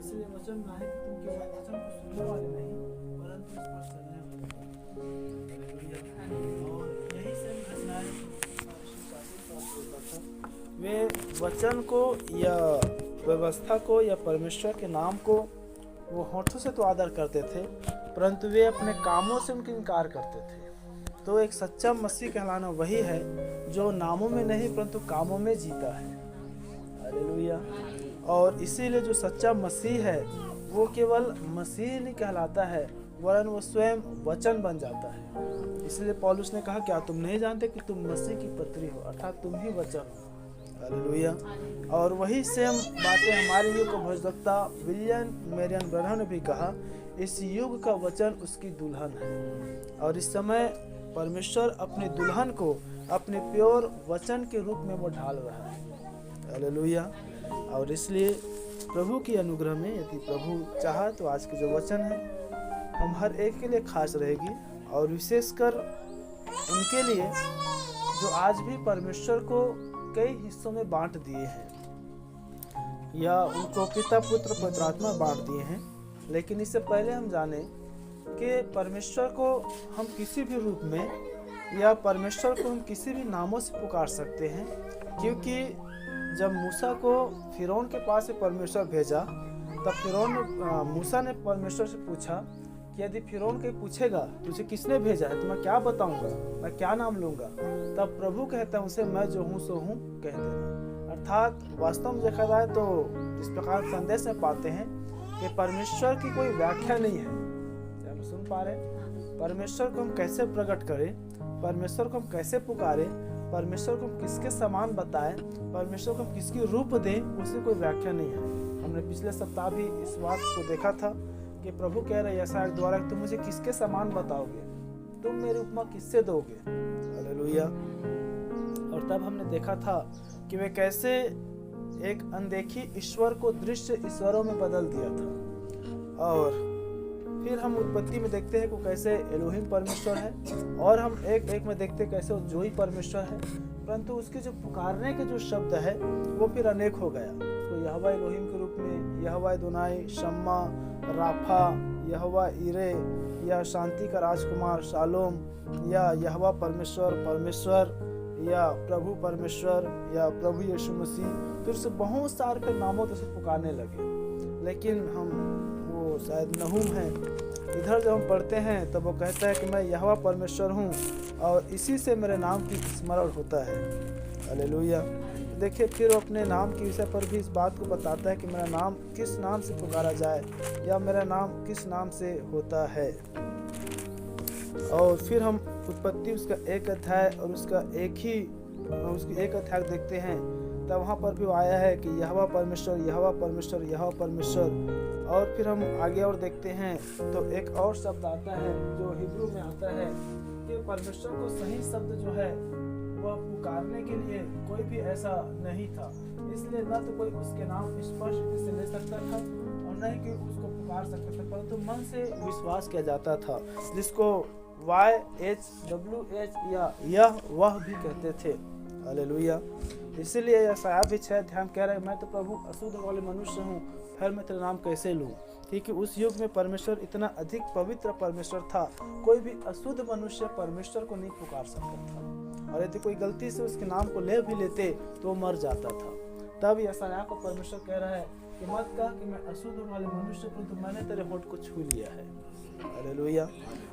इसलिए वचन ना है कि तुम केवल वचन को सुनने वाले नहीं परंतु इस पर चलने वाले। और यही सब रचनाएं वे वचन को या व्यवस्था को या परमेश्वर के नाम को वो होठों से तो आदर करते थे, परंतु वे अपने कामों से उनका इनकार करते थे। तो एक सच्चा मसीह कहलाना वही है जो नामों में नहीं परंतु कामों में जीता है। हालेलुया। और इसीलिए जो सच्चा मसीह है वो केवल मसीह नहीं कहलाता है वरन वो स्वयं वचन बन जाता है। इसलिए पौलुस ने कहा, क्या तुम नहीं जानते कि तुम मसीह की पत्री हो, अर्थात तुम ही वचन हो। हालेलुया। और वही सेम बातें हमारे युग का भविष्यवक्ता विलियम मैरियन ब्रनहम ने भी कहा, इस युग का वचन उसकी दुल्हन है। और इस समय परमेश्वर अपनी दुल्हन को अपने प्योर वचन के रूप में वो ढाल रहा है। हालेलुया। और इसलिए प्रभु की अनुग्रह में यदि प्रभु चाहा तो आज के जो वचन है हम हर एक के लिए खास रहेगी, और विशेषकर उनके लिए जो आज भी परमेश्वर को कई हिस्सों में बांट दिए हैं या उनको पिता पुत्र पवित्र आत्मा बांट दिए हैं। लेकिन इससे पहले हम जाने कि परमेश्वर को हम किसी भी रूप में या परमेश्वर को हम किसी भी नामों से पुकार सकते हैं, क्योंकि जब मूसा को फिरौन के पास से परमेश्वर भेजा तब मूसा ने परमेश्वर से पूछा कि यदि फिरौन के पूछेगा तुझे किसने भेजा है तो मैं क्या बताऊंगा, मैं क्या नाम लूंगा। तब प्रभु कहता है उसे, मैं जो हूँ सो हूँ कह देना। अर्थात वास्तव में देखा जाए तो इस प्रकार संदेश में पाते हैं कि परमेश्वर की कोई व्याख्या नहीं है। क्या हम सुन पा रहे? परमेश्वर को हम कैसे प्रकट करें, परमेश्वर को हम कैसे पुकारें, परमेश्वर को हम किसके समान बताएं, परमेश्वर को हम किसकी रूप दें, उसकी कोई व्याख्या नहीं है। हमने पिछले सप्ताह भी इस बात को देखा था कि प्रभु कह रहे यशायाह द्वारा, तुम मुझे किसके समान बताओगे, तुम मेरी उपमा किससे दोगे। हालेलुया। और तब हमने देखा था कि वे कैसे एक अनदेखी ईश्वर को दृश्य ईश्वरों में बदल दिया था। और फिर हम उत्पत्ति में देखते हैं कि कैसे एलोहिम परमेश्वर है, और हम एक में देखते हैं कैसे वो जोई परमेश्वर है, परंतु उसके जो पुकारने के जो शब्द है वो फिर अनेक हो गया। उसको यहोवा एलोहिम के रूप में यहोवा अदोनाई, शम्मा, राफा, यहोवा इरे या शांति का राजकुमार शालोम, या यहोवा परमेश्वर या प्रभु परमेश्वर या प्रभु यीशु मसीह, फिर से बहुत सारे फिर नामों से पुकारने लगे। लेकिन हम वो शायद नहूम है, इधर जब हम पढ़ते हैं तब वो कहता है कि मैं यहोवा परमेश्वर हूँ और इसी से मेरे नाम की स्मरण होता है। हालेलुया। देखिए फिर वो अपने नाम के विषय पर भी इस बात को बताता है कि मेरा नाम किस नाम से पुकारा जाए या मेरा नाम किस नाम से होता है। और फिर हम उत्पत्ति उसका एक अध्याय और उसकी एक अध्याय देखते हैं, तब वहाँ पर भी आया है कि यहोवा परमेश्वर यहोवा परमेश्वर यहोवा परमेश्वर। और फिर हम आगे और देखते हैं तो एक और शब्द आता है जो हिब्रू में आता है कि परमेश्वर को सही शब्द जो है वह पुकारने के लिए कोई भी ऐसा नहीं था, इसलिए न तो कोई उसके नाम स्पष्ट से ले सकता था और न ही कि उसको पुकार सकता था, परंतु मन से विश्वास किया जाता था, जिसको YHWH या यह वह भी कहते थे। हालेलुया। इसीलिए यशायाह भी 6 अध्याय कह रहा है, मैं तो प्रभु अशुद्ध वाले मनुष्य हूँ, फिर मैं तेरा नाम कैसे लूँ। क्योंकि उस युग में परमेश्वर इतना अधिक पवित्र परमेश्वर था, कोई भी अशुद्ध मनुष्य परमेश्वर को नहीं पुकार सकता था, और यदि कोई गलती से उसके नाम को ले भी लेते तो वो मर जाता था। तब यशायाह को परमेश्वर कह रहा है कि मत कह कि मैं अशुद्ध वाले मनुष्य को, तो मैंने तेरे होठ को छू लिया है। हालेलुया।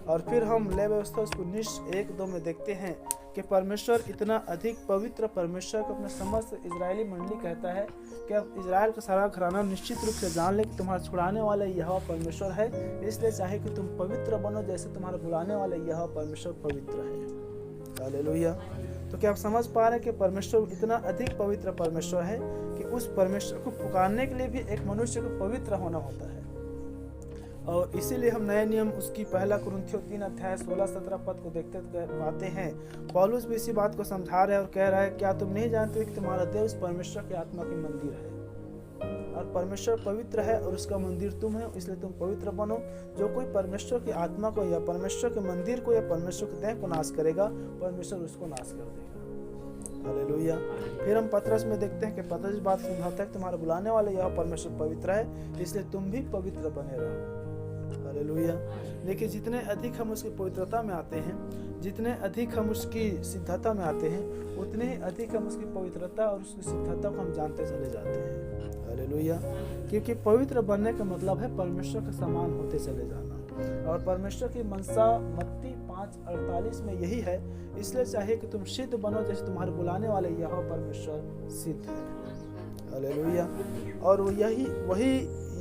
और फिर हम ले व्यवस्था उसको 1:2 में देखते हैं कि परमेश्वर इतना अधिक पवित्र परमेश्वर को अपने समस्त इजरायली मंडली कहता है कि अब इजराइल का सारा घराना निश्चित रूप से जान ले कि तुम्हारा छुड़ाने वाला यहोवा परमेश्वर है, इसलिए चाहे कि तुम पवित्र बनो जैसे तुम्हारा बुलाने वाला यहोवा परमेश्वर पवित्र है। हालेलुया। तो क्या आप समझ पा रहे हैं कि परमेश्वर इतना अधिक पवित्र परमेश्वर है कि उस परमेश्वर को पुकारने के लिए भी एक मनुष्य को पवित्र होना होता है। और इसीलिए हम नए नियम उसकी 1 कुरिन्थियों 3 अध्याय 16-17 पद को देखते पाते हैं। पौलुस भी इसी बात को समझा रहे हैं और कह रहा है, क्या तुम नहीं जानते कि तुम्हारा देह उस परमेश्वर की आत्मा की मंदिर है। और परमेश्वर पवित्र है और उसका मंदिर तुम है, इसलिए तुम पवित्र बनो। जो कोई परमेश्वर की आत्मा को या परमेश्वर के मंदिर को या परमेश्वर के देह को नाश करेगा, परमेश्वर उसको नाश कर देगा। हालेलुया। फिर हम पतरस में देखते हैं कि पतरस इस बात समझाता है कि तुम्हारा बुलाने वाले यह परमेश्वर पवित्र है, इसलिए तुम भी पवित्र बने रहो। हालेलुया। देखिए, जितने अधिक हम उसकी पवित्रता में आते हैं, जितने अधिक हम उसकी सिद्धता में आते हैं, उतने ही अधिक हम उसकी पवित्रता और उसकी सिद्धता को हम जानते चले जाते हैं। हालेलुया। क्योंकि पवित्र बनने का मतलब है परमेश्वर के समान होते चले जाना, और परमेश्वर की मनसा मत्ती 5:48 में यही है, इसलिए चाहिए कि तुम सिद्ध बनो जैसे तुम्हारे बुलाने वाले यहोवा परमेश्वर सिद्ध है। हालेलुया। और वही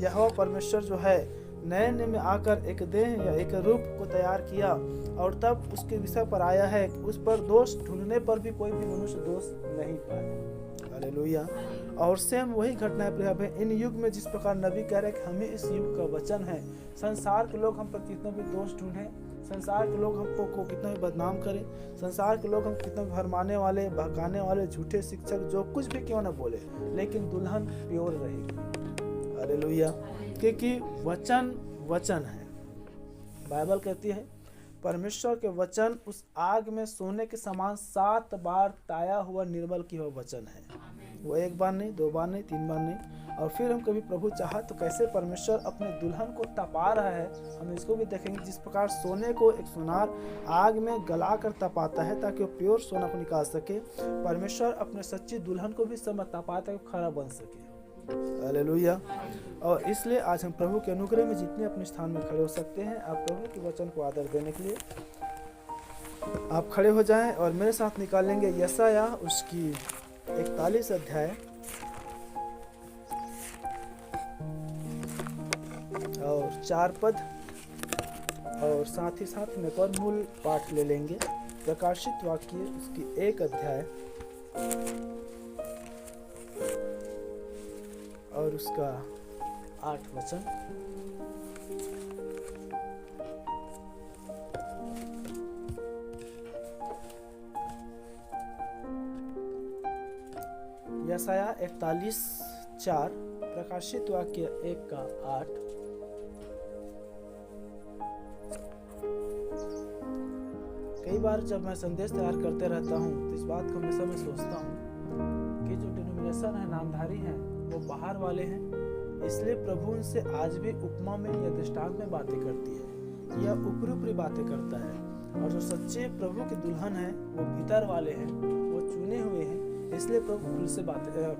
यहोवा परमेश्वर जो है नए में आकर एक देह या एक रूप को तैयार किया, और तब उसके विषय पर आया है कि उस पर दोष ढूंढने पर भी कोई भी मनुष्य दोष नहीं पाए। हालेलुया। और सेम वही घटनाएं प्रभाव है इन युग में, जिस प्रकार नबी कह रहे हैं कि हमें इस युग का वचन है। संसार के लोग हम पर कितना भी दोष ढूंढें, संसार के लोग हमको कितना भी बदनाम करें, संसार के लोग हम कितना भी भरमाने वाले, बहकाने वाले, झूठे शिक्षक जो कुछ भी क्यों ना बोले, लेकिन दुल्हन प्योर रहेगी। हालेलुया। क्योंकि वचन है। बाइबल कहती है परमेश्वर के वचन उस आग में सोने के समान 7 बार ताया हुआ निर्मल की हुआ वचन है। वो 1 बार नहीं, 2 बार नहीं, 3 बार नहीं। और फिर हम कभी प्रभु चाहा तो कैसे परमेश्वर अपने दुल्हन को तपा रहा है, हम इसको भी देखेंगे। जिस प्रकार सोने को एक सुनार आग में गला कर तपाता है ताकि वो प्योर सोना को निकाल सके, परमेश्वर अपने सच्ची दुल्हन को भी समय तपाता है खरा बन सके। हालेलुया। और इसलिए आज हम प्रभु के अनुग्रह में जितने अपने स्थान में खड़े हो सकते हैं, आप प्रभु के वचन को आदर देने के लिए आप खड़े हो जाएं और मेरे साथ निकालेंगे यशायाह उसकी 41 अध्याय और 4 पद, और साथ ही साथ में एक और मूल पाठ ले लेंगे प्रकाशित वाक्य उसकी 1 अध्याय और उसका 8 वचन। यशायाह 41:4, प्रकाशित वाक्य 1:8। कई बार जब मैं संदेश तैयार करते रहता हूँ तो इस बात को हमेशा मैं सोचता हूँ कि जो डिनोमिनेशन है, नामधारी हैं, वो बाहर वाले हैं, इसलिए प्रभु उनसे आज भी उपमा में या दृष्टांत में बातें करती है या ऊपरी ऊपरी बातें करता है। और जो सच्चे प्रभु की दुल्हन है वो भीतर वाले हैं, वो चुने हुए हैं, इसलिए प्रभु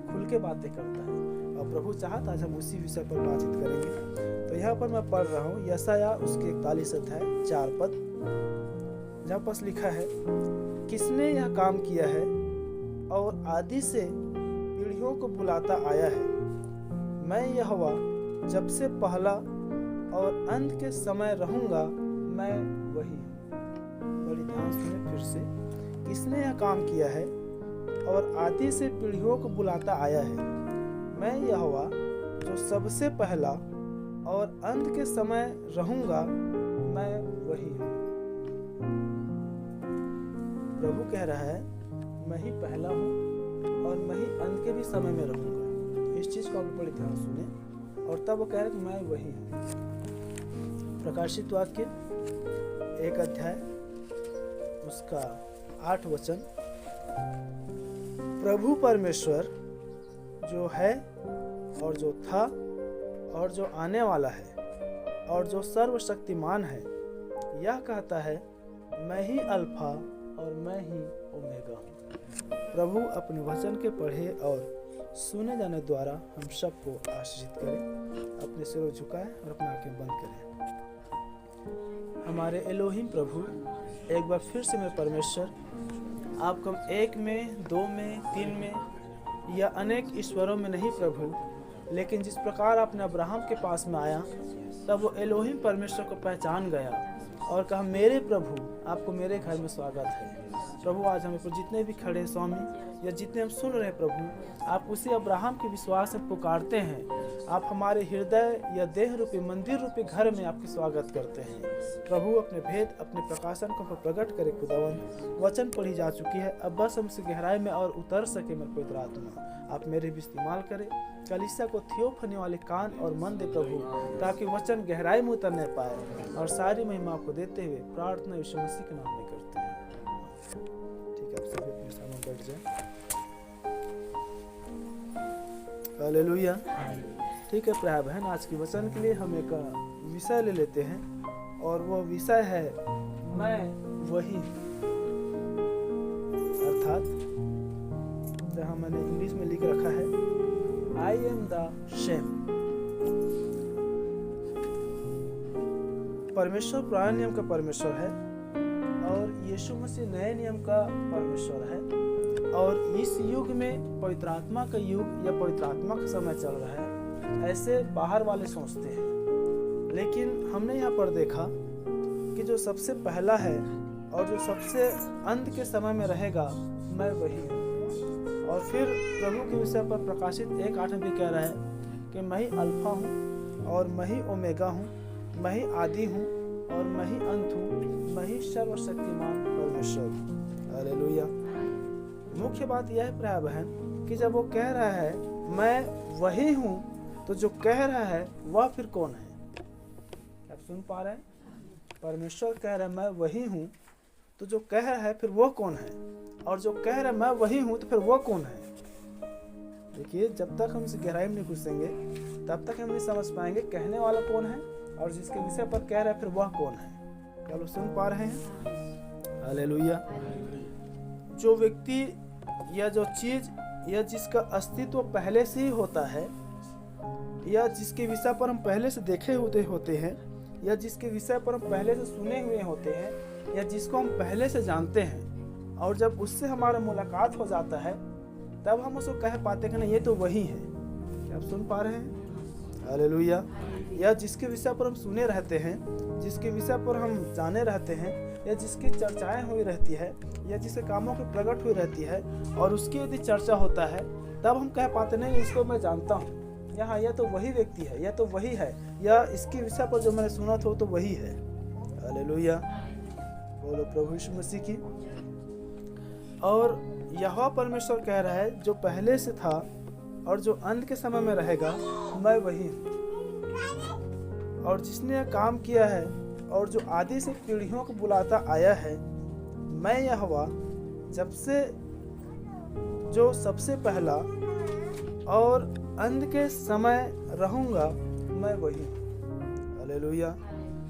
खुल के बातें करता है। और प्रभु चाहता आज हम उसी विषय पर बातचीत करेंगे। तो यहाँ पर मैं पढ़ रहा हूँ यशायाह उसके 41 अध्याय 4 पद, जहाँ पर लिखा है, किसने यह काम किया है और आदि से पीढ़ियों को बुलाता आया है। मैं यहोवा जब से पहला और अंत के समय रहूंगा, मैं वही हूँ। बड़ी ध्यान सुने फिर से, किसने यह काम किया है और आदि से पीढ़ियों को बुलाता आया है। मैं यहोवा जो सबसे पहला और अंत के समय रहूंगा, मैं वही हूँ। प्रभु कह रहा है मैं ही पहला हूँ और मैं ही अंत के भी समय में रहूंगा। इस चीज को आप बड़ी ध्यान सुने। और तब वो कह रहे कि मैं वही हूँ। प्रकाशित वाक्य 1 अध्याय उसका 8 वचन, प्रभु परमेश्वर जो है और जो था और जो आने वाला है और जो सर्वशक्तिमान है, यह कहता है मैं ही अल्फा और मैं ही ओमेगा हूँ। प्रभु अपने वचन के पढ़े और सुने जाने द्वारा हम सबको आशीषित करें। अपने सिरों झुकाएं और अपनी आंखें बंद करें। हमारे एलोहिम प्रभु, एक बार फिर से मैं परमेश्वर आपको 1 में, 2 में, 3 में या अनेक ईश्वरों में नहीं प्रभु, लेकिन जिस प्रकार आपने अब्राहम के पास में आया, तब वो एलोहिम परमेश्वर को पहचान गया और कहा मेरे प्रभु, आपको मेरे घर में स्वागत है। प्रभु आज हमें पर जितने भी खड़े हैं स्वामी, या जितने हम सुन रहे हैं प्रभु, आप उसी अब्राहम के विश्वास से पुकारते हैं। आप हमारे हृदय या देह रूपी मंदिर रूपी घर में आपकी स्वागत करते हैं प्रभु। अपने भेद अपने प्रकाशन को प्रकट करे खुदावन। वचन पढ़ी जा चुकी है, अब बस हमसे गहराई में और उतर सके मेरे पवित्र आत्मा। आप मेरे भी इस्तेमाल करें, कलीसिया को थियोफनी वाले कान और मन दे प्रभु, ताकि वचन गहराई में उतरने पाए। और सारी महिमा आपको देते हुए प्रार्थना यीशु मसीह के नाम में करते हैं। ठीक है, आप सभी अपने स्थानों पर बैठ जाएं। हालेलुया। ठीक है प्यारे बहन, आज के वचन के लिए हम एक विषय ले लेते हैं, और वो विषय है मैं वही। अर्थात जहाँ मैंने इंग्लिश में लिख रखा है आई एम द सेम। परमेश्वर पुराने नियम का परमेश्वर है और यीशु मसीह नए नियम का परमेश्वर है। और इस युग में पवित्र आत्मा का युग या पवित्र आत्मा का समय चल रहा है, ऐसे बाहर वाले सोचते हैं। लेकिन हमने यहाँ पर देखा कि जो सबसे पहला है और जो सबसे अंत के समय में रहेगा, मैं वही हूँ। और फिर प्रभु के विषय पर प्रकाशित 1:8 में भी कह रहा है कि मैं ही अल्फा हूँ और मैं ही ओमेगा हूँ, मैं ही आदि हूँ और मैं ही अंत हूँ, मैं ही सर्वशक्तिमान परमेश्वर। हालेलुया। मुख्य बात यह है प्यारे बहन कि जब वो कह रहा है मैं वही हूँ, तो जो कह रहा है वह फिर कौन है? आप सुन पा रहे हैं? परमेश्वर कह रहा है मैं वही हूँ, तो जो कह रहा है फिर वो कौन है? और जो कह रहा है मैं वही हूँ, तो फिर वो कौन है? देखिए, जब तक हम इस गहराई में नहीं घुसेंगे तब तक हम नहीं समझ पाएंगे कहने वाला कौन है और जिसके विषय पर कह रहा है फिर वह कौन है। क्या लोग सुन पा रहे हैं? हालेलुया। जो व्यक्ति या जो चीज या जिसका अस्तित्व पहले से ही होता है, या जिसके विषय पर हम पहले से देखे हुए होते हैं, या जिसके विषय पर हम पहले से सुने हुए होते हैं, या जिसको हम पहले से जानते हैं, और जब उससे हमारा मुलाकात हो जाता है तब हम उसको कह पाते हैं कि नहीं ये तो वही है। क्या आप सुन पा रहे हैं? हालेलुया। या जिसके विषय पर हम सुने रहते हैं, जिसके विषय पर हम जाने रहते हैं, या जिसकी चर्चाएं हुई रहती है, या जिसके कामों की प्रकट हुई रहती है, और उसकी यदि चर्चा होता है तब हम कह पाते नहीं इसको मैं जानता हूँ, यहाँ यह तो वही व्यक्ति है, यह तो वही है, या इसके विषय पर जो मैंने सुना था वो तो वही है। हालेलुया। बोलो प्रभु यीशु मसीह की। और यहोवा परमेश्वर कह रहा है जो पहले से था और जो अंत के समय में रहेगा, मैं वही हूँ। और जिसने यह काम किया है और जो आदि से पीढ़ियों को बुलाता आया है, मैं यहोवा जब से जो सबसे पहला और अंत के समय रहूंगा, मैं वही हूँ। हालेलुया।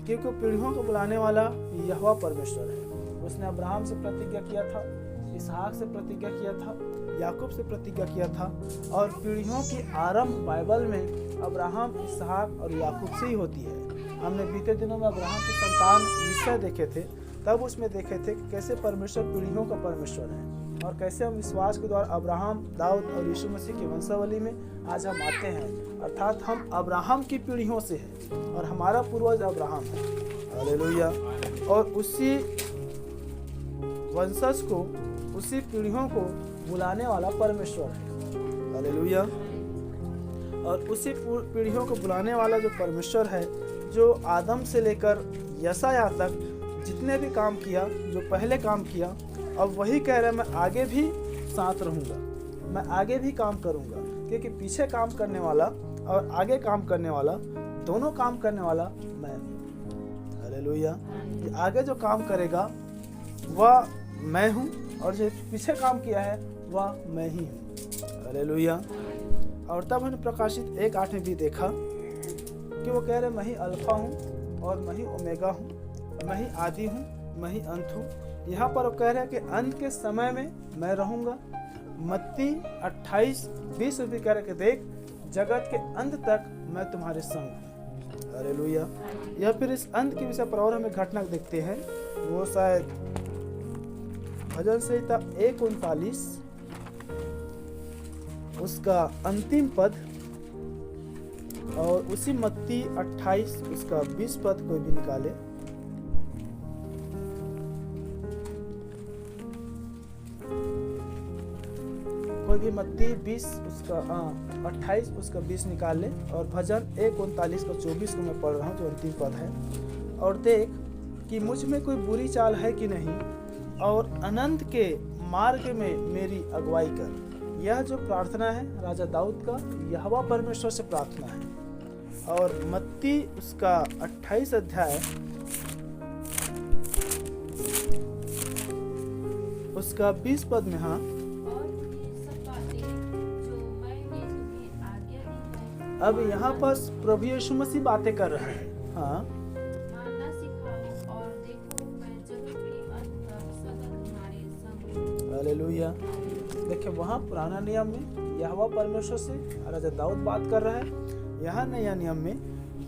क्योंकि पीढ़ियों को बुलाने वाला यहोवा परमेश्वर है। उसने अब्राहम से प्रतिज्ञा किया था, इसहाक से प्रतिज्ञा किया था, याकूब से प्रतिज्ञा किया था, और पीढ़ियों की आरंभ बाइबल में अब्राहम, इसहाक और याकूब से ही होती है। हमने बीते दिनों में अब्राहम की संतान विषय देखे थे, तब उसमें देखे थे कि कैसे परमेश्वर पीढ़ियों का परमेश्वर है और कैसे हम विश्वास के द्वारा अब्राहम, दाऊद और यीशु मसीह की वंशावली में आज हम आते हैं। अर्थात हम अब्राहम की पीढ़ियों से हैं और हमारा पूर्वज अब्राहम है। हालेलुया। और उसी वंशज को, उसी पीढ़ियों को बुलाने वाला परमेश्वर है। हालेलुया। और उसी पीढ़ियों को बुलाने वाला जो परमेश्वर है, जो आदम से लेकर यशायाह तक जितने भी काम किया, जो पहले काम किया, अब वही कह रहा है मैं आगे भी साथ रहूँगा, मैं आगे भी काम करूँगा। क्योंकि पीछे काम करने वाला और आगे काम करने वाला, दोनों काम करने वाला मैं हूँ। हालेलुया। कि आगे जो काम करेगा वह मैं हूँ और जो पीछे काम किया है वह मैं ही हूँ। हालेलुया। और तब हमने प्रकाशित 1:8 में भी देखा कि वो कह रहे मैं ही अल्फा हूँ और मैं ही ओमेगा हूँ, मैं ही आदि हूँ, मैं ही अंत हूँ। यहाँ पर वो कह रहे हैं कि अंत के समय में मैं रहूँगा। मत्ती 28:20 में भी कह रहे कि देख जगत के अंत तक मैं तुम्हारे संग हूँ। हालेलुया। या फिर इस अंत के विषय पर और हमें घटना देखते हैं, वो शायद भजन संहिता 1:39 उसका अंतिम पद, और उसी मत्ती 28 उसका 20 पद कोई भी निकाले। कोई भी मत्ती 20 उसका 28 उसका 20 निकाल ले, और भजन 1:39 का 24 को मैं पढ़ रहा हूँ, जो अंतिम पद है। और देख कि मुझ में कोई बुरी चाल है कि नहीं, और अनंत के मार्ग में मेरी अगुवाई कर। यह जो प्रार्थना है राजा दाऊद का, यहोवा परमेश्वर से प्रार्थना है। और मत्ती उसका 28 अध्याय उसका 20 पद में, हाँ, अब यहाँ पर प्रभु यीशु मसीह बातें कर रहे हैं। हाँ, हालेलुया। देखिए वहाँ पुराना नियम में यहोवा परमेश्वर से राजा दाऊद बात कर रहा है। यहाँ नया नियम में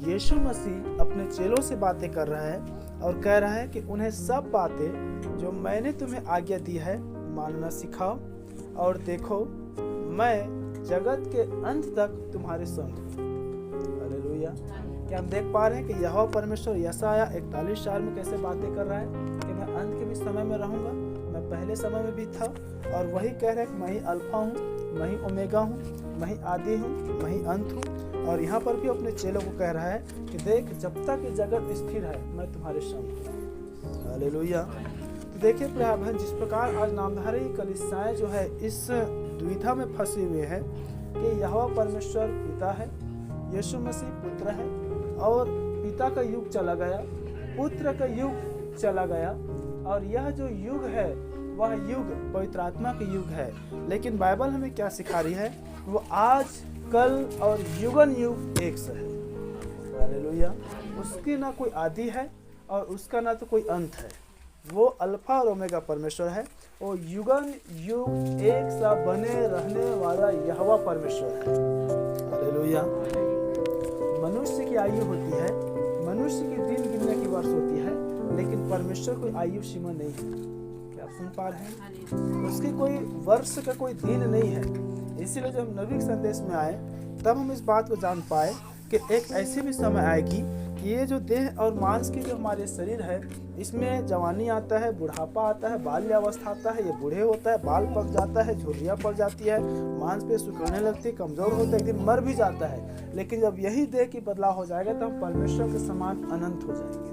यीशु मसीह अपने चेलों से बातें कर रहा है और कह रहा है कि उन्हें सब बातें जो मैंने तुम्हें आज्ञा दी है मानना सिखाओ, और देखो मैं जगत के अंत तक तुम्हारे संग हूं। हालेलुया। क्या हम देख पा रहे हैं कि यहोवा परमेश्वर यशायाह 41:4 में कैसे बातें कर रहा है कि मैं अंत के भी समय में रहूंगा, मैं पहले समय में भी था। और वही कह रहा है कि मैं ही अल्फा हूँ, मैं ही ओमेगा हूँ, मैं ही आदि हूँ, मैं ही अंत हूँ। और यहाँ पर भी अपने चेलों को कह रहा है कि देख जब तक ये जगत स्थिर है मैं तुम्हारे संग हूँ। हालेलुया। तो देखिए प्रिय बहन, जिस प्रकार आज नामधारी कलीसियाएं जो है इस दुविधा में फंसे हुए हैं कि यहोवा परमेश्वर पिता है, यीशु मसीह पुत्र है, और पिता का युग चला गया, पुत्र का युग चला गया, और यह जो युग है वह युग पवित्र आत्मा का युग है। लेकिन बाइबल हमें क्या सिखा रही है, वो आज कल और युगन युग एक से है। हालेलुया। उसकी ना कोई आदि है और उसका ना तो कोई अंत है। वो अल्फा और ओमेगा परमेश्वर है, वो युगन युग एक सा बने रहने वाला यहोवा परमेश्वर है। हालेलुया। मनुष्य की आयु होती है, मनुष्य की दिन गिनने की वर्ष होती है, लेकिन परमेश्वर कोई आयु सीमा नहीं है। क्या आप सुन पा रहे हैं? उसकी कोई वर्ष का कोई दिन नहीं है। इसीलिए जब हम नबी के संदेश में आए तब हम इस बात को जान पाए कि एक ऐसी भी समय आएगी कि ये जो देह और मांस की जो हमारे शरीर है, इसमें जवानी आता है, बुढ़ापा आता है, बाल्यावस्था आता है, ये बूढ़े होता है, बाल पक जाता है, झुर्रियाँ पड़ जाती है, मांस पे सुकड़ने लगती है, कमजोर होता है, एक दिन मर भी जाता है। लेकिन जब यही देह की बदलाव हो जाएगा तो हम परमेश्वर के समान अनंत हो जाएंगे।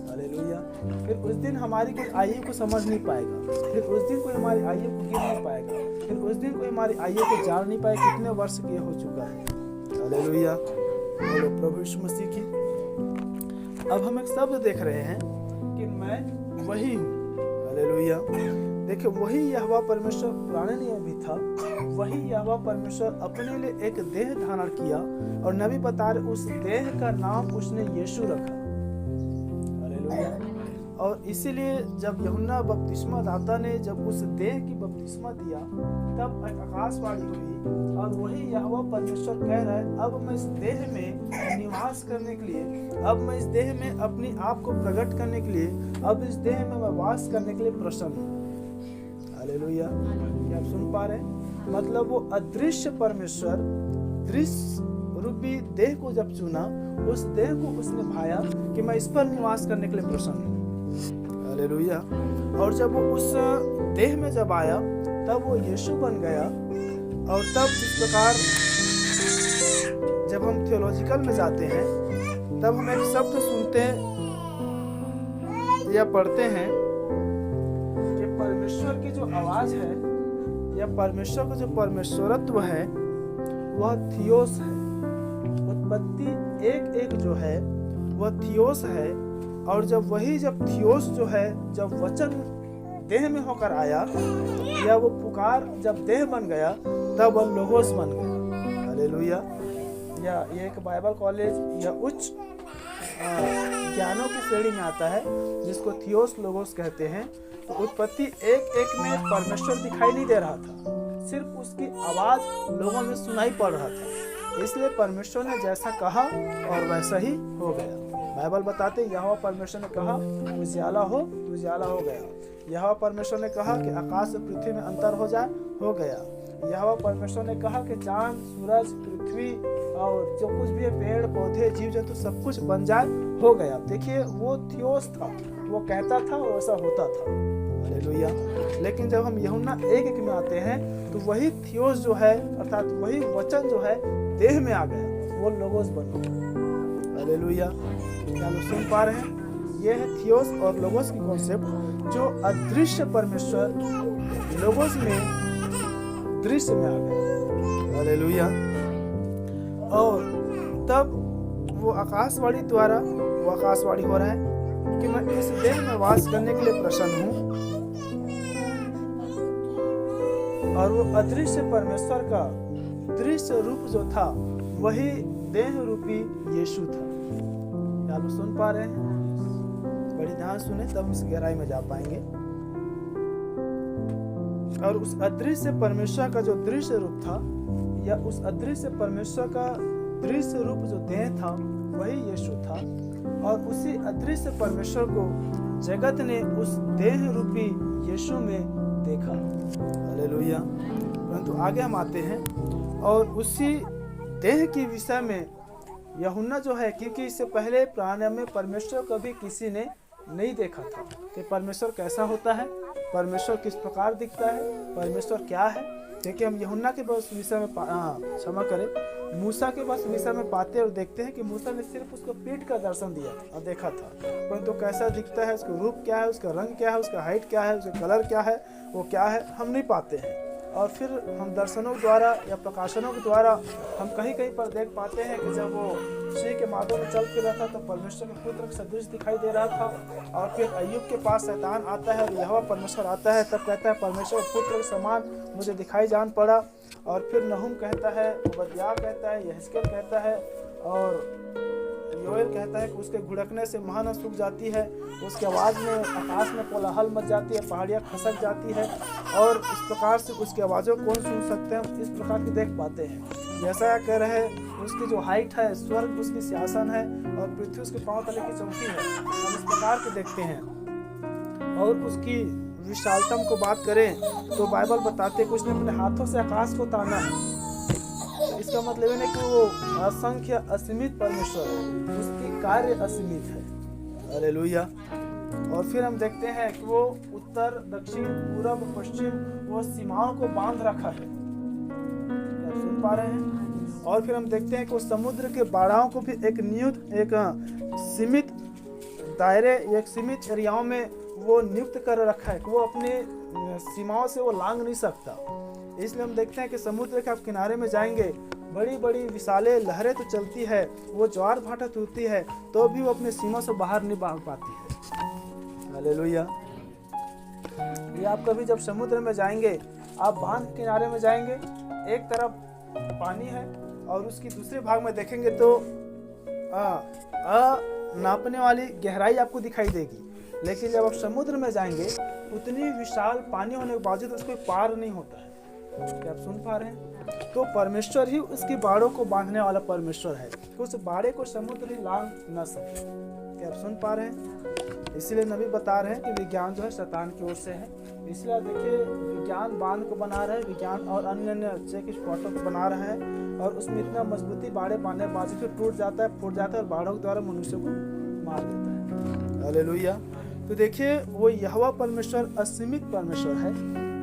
हालेलुया। फिर उस दिन हमारी कोई आयु को समझ नहीं पाएगा, फिर उस दिन कोई हमारी आयु को गिन नहीं पाएगा, फिर उस दिन कोई हमारी आयु को जान नहीं पाएगा कितने वर्ष की हो चुका है। हालेलुया। बोलो प्रभु यीशु मसीह की। अब हम एक शब्द देख रहे हैं कि मैं वही हूँ। हालेलुया। देखिए वही यहोवा परमेश्वर पुराने नियम भी था, वही यहोवा परमेश्वर अपने लिए एक देह धारण किया, और नबी बता रहे उस देह का नाम उसने यीशु रखा। हालेलुया। और इसीलिए जब यूहन्ना बपतिस्मा दाता ने जब उस देह की बपतिस्मा दिया तब एक आकाशवाणी हुई, और वही यहोवा परमेश्वर कह रहा है अब मैं इस देह में निवास करने के लिए, अब मैं इस देह में अपने आप को प्रकट करने के लिए, अब इस देह में मैं वास करने के लिए प्रसन्न हूँ। हालेलुया। क्या आप सुन पा रहे हैं? मतलब वो अदृश्य परमेश्वर दृश्य रूपी देह को जब चुना, उस देह को उसने भाया कि मैं इस पर निवास करने के लिए प्रसन्न हूँ। हालेलुया। और जब वो उस देह में जब आया तब वो यीशु बन गया। और तब इस प्रकार जब हम थियोलॉजिकल में जाते हैं तब हम एक शब्द सुनते या पढ़ते हैं कि परमेश्वर की जो आवाज है या परमेश्वर का जो परमेश्वरत्व है वह थियोस है। उत्पत्ति 1:1 जो है वह थियोस है। और जब थियोस जो है, जब वचन देह में होकर आया या वो पुकार जब देह बन गया तब वह लोगोस बन गया। हालेलुया। या ये एक बाइबल कॉलेज या उच्च ज्ञानों की श्रेणी में आता है जिसको थियोस लोगोस कहते हैं। तो उत्पत्ति 1:1 में परमेश्वर दिखाई नहीं दे रहा था, सिर्फ उसकी आवाज लोगों में सुनाई पड़ रहा था। इसलिए परमेश्वर ने जैसा कहा और वैसा ही हो गया। बाइबल बताते यहोवा परमेश्वर ने कहा उजियाला हो, तो उजियाला हो गया। यहोवा परमेश्वर ने कहा कि आकाश और पृथ्वी में अंतर हो जाए, हो गया। यहोवा परमेश्वर ने कहा कि चांद, सूरज, पृथ्वी और जो कुछ भी है, पेड़ पौधे, जीव जंतु सब कुछ बन जाए, हो गया। देखिए वो थियोस था, वो कहता था और वैसा होता था। हालेलुया। लेकिन जब हम यूहन्ना 1:1 में आते हैं तो वही थियोस जो है अर्थात वही वचन जो है देह में आ गया, वो लोगोस बन गया। हालेलुया। क्या लोग सुन पा रहे हैं? ये है थियोस और लोगोस की कॉन्सेप्ट, जो अदृश्य परमेश्वर लोगोस में दृश्य में आ गए। हालेलुया। और तब वो आकाशवाणी द्वारा वो आकाशवाणी हो रहा है कि मैं इस देह में वास करने के लिए प्रसन्न हूँ। और वो अदृश्य परमेश्वर का दृश्य रूप जो था वही देह रूपी यीशु था। क्या आप सुन पा रहे हैं? बड़ी ध्यान सुने तब इस गहराई में जा पाएंगे। और उस अदृश्य परमेश्वर का जो दृश्य रूप था या उस अदृश्य परमेश्वर का दृश्य रूप जो देह था वही यीशु था। और उसी अदृश्य परमेश्वर को जगत ने उस देह रूपी यीशु में देखा। हालेलुया। परंतु आगे हम आते हैं और उसी देह के विषय में यूहन्ना जो है, क्योंकि इससे पहले पुराने में परमेश्वर को भी किसी ने नहीं देखा था कि परमेश्वर कैसा होता है, परमेश्वर किस प्रकार दिखता है, परमेश्वर क्या है। क्योंकि हम यूहन्ना के बस विषय में क्षमा करें, मूसा के बस विषय में पाते और देखते हैं कि मूसा ने सिर्फ उसको पीठ का दर्शन दिया और देखा था, परंतु कैसा दिखता है, उसका रूप क्या है, उसका रंग क्या है, उसका हाइट क्या है, उसका कलर क्या है, वो क्या है, हम नहीं पाते हैं। और फिर हम दर्शनों द्वारा या प्रकाशनों के द्वारा हम कहीं कहीं पर देख पाते हैं कि जब वो सिंह के मादों में चल फिर रहा था तो परमेश्वर के पुत्र के सदृश दिखाई दे रहा था। और फिर अय्यूब के पास शैतान आता है और यहोवा परमेश्वर आता है, तब कहता है परमेश्वर पुत्र के समान मुझे दिखाई जान पड़ा। और फिर नहूम कहता है, ओबद्याह कहता है, यहेजकेल कहता है और योएल कहता है कि उसके घुड़कने से महान सूख जाती है, उसकी आवाज़ में आकाश में कोलाहल मच जाती है, पहाड़ियाँ खसक जाती है। और इस प्रकार से उसकी आवाज़ों को कौन सुन सकते हैं, इस प्रकार की देख पाते हैं। जैसा कह रहे हैं उसकी जो हाइट है, स्वर्ग उसकी सिंहासन है और पृथ्वी उसके पांव तले की चौकी है, हम इस प्रकार के देखते हैं। और उसकी विशालतम को बात करें तो बाइबल बताते हैं कि उसने अपने हाथों से आकाश को ताना है। इसका मतलब है कि वो असंख्य असीमित परमेश्वर है, उसकी कार्य असीमित है। हालेलुया। और फिर हम देखते हैं कि वो उत्तर दक्षिण पूरब पश्चिम वो सीमाओं को बांध रखा है। क्या सुन पा रहे हैं? और फिर हम देखते हैं कि वो समुद्र के बाढ़ाओं को भी एक नियुक्त एक सीमित दायरे एक सीमित एरियाओं में वो नियुक्त कर रखा है कि वो अपने सीमाओं से वो लांघ नहीं सकता। इसलिए हम देखते हैं कि समुद्र के आप किनारे में जाएंगे, बड़ी बड़ी विशाले लहरें तो चलती है, वो ज्वार भाटा टूटती है, तो भी वो अपने सीमा से बाहर नहीं भाग पाती है। हालेलुया। ये आप कभी जब समुद्र में जाएंगे, आप बांध के किनारे में जाएंगे, एक तरफ पानी है और उसकी दूसरे भाग में देखेंगे तो नापने वाली गहराई आपको दिखाई देगी। लेकिन जब आप समुद्र में जाएंगे, उतनी विशाल पानी होने के बावजूद उसको पार नहीं होता है। क्या आप सुन पा रहे हैं? तो परमेश्वर ही उसकी बाड़ों को बांधने वाला परमेश्वर है कि उस बाड़े को समुद्र ही लांघ न सके। क्या आप सुन पा रहे हैं? इसीलिए नबी बता रहे हैं कि विज्ञान जो है शैतान की ओर से है। इसलिए देखिए विज्ञान बांध को बना रहा है, विज्ञान और अन्य चेक स्पॉटों को बना रहा है और उसमें इतना मजबूती बाड़े बांधने के बावजूद टूट जाता है, फूट जाता है और बाड़ों के द्वारा मनुष्य को मार देता है। हालेलुया। तो देखिए वो यहोवा परमेश्वर असीमित परमेश्वर है,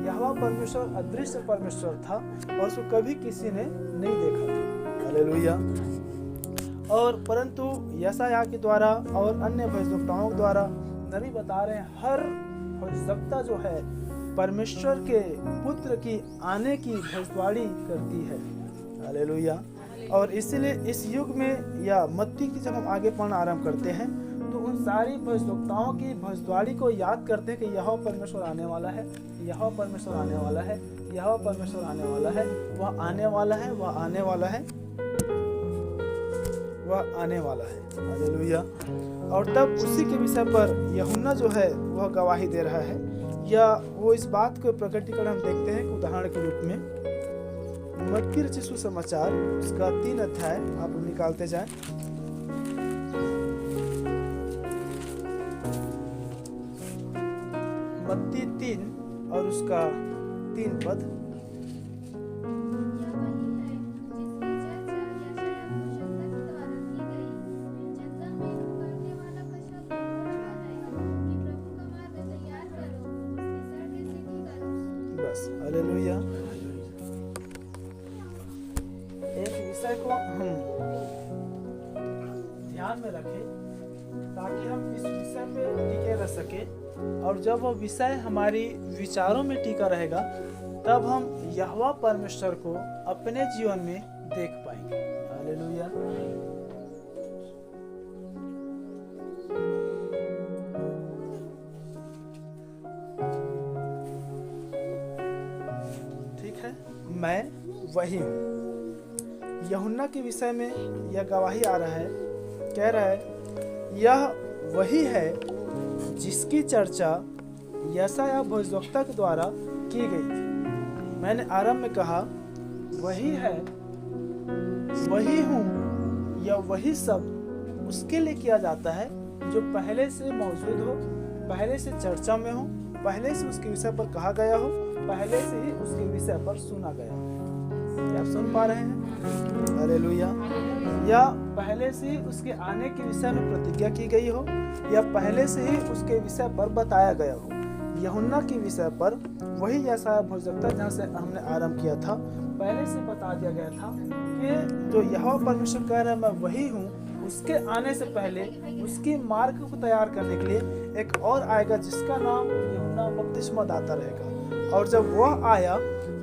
यहोवा परमेश्वर अदृश्य परमेश्वर था और उसको कभी किसी ने नहीं देखा था। हालेलुया। और परंतु यशायाह के द्वारा और अन्य भविष्यवक्ताओं के द्वारा नबी बता रहे हैं हर भविष्यवक्ता जो है परमेश्वर के पुत्र की आने की भविष्यवाणी करती है। हालेलुया। और इसीलिए इस युग में या मत्ती की जब हम आगे पढ़ना आरंभ करते हैं तो उन सारी भविष्यवक्ताओं की भविष्यवाणी को याद करते हैं कि यहोवा परमेश्वर आने वाला है, यहोवा परमेश्वर आने वाला है, यहोवा परमेश्वर आने वाला है, वह आने वाला है, वह आने वाला है, वह आने वाला है। हालेलुया। और तब उसी के विषय पर यूहन्ना जो है वह गवाही दे रहा है, या वो इस बात को प्रकटीकरण हम देखते हैं कि उदाहरण के रूप में मत्ती रचित सुसमाचार उसका 3 अध्याय आप निकालते जाएं। मत्ती 3 और उसका 3 पद। विषय को हम ध्यान में रखें ताकि हम इस विषय पे टिके रह सके, और जब वो विषय हमारी विचारों में टिका रहेगा तब हम यहोवा परमेश्वर को अपने जीवन में देख पाएंगे। हालेलुया। ठीक है, मैं वही हूँ। यूहन्ना के विषय में यह गवाही आ रहा है, कह रहा है यह वही है जिसकी चर्चा यशायाह भविष्यवक्ता के द्वारा की गई थी। मैंने आरंभ में कहा वही है, वही हूँ या वही सब उसके लिए किया जाता है जो पहले से मौजूद हो, पहले से चर्चा में हो, पहले से उसके विषय पर कहा गया हो, पहले से ही उसके विषय पर सुना गया हो। क्या आप सुन पा रहे हैं? हालेलुया। या पहले से ही उसके आने के विषय में प्रतिज्ञा की गई हो, या पहले से ही उसके विषय पर बताया गया हो। यूहन्ना के विषय पर वही यशायाह भविष्यवक्ता जहाँ से हमने आरंभ किया था, पहले से बता दिया गया था कि जो यहोवा परमेश्वर कह रहा है मैं वही हूँ, उसके आने से पहले उसके मार्ग को तैयार करने के लिए एक और आएगा जिसका नाम यूहन्ना बपतिस्मा दाता रहेगा। और जब वह आया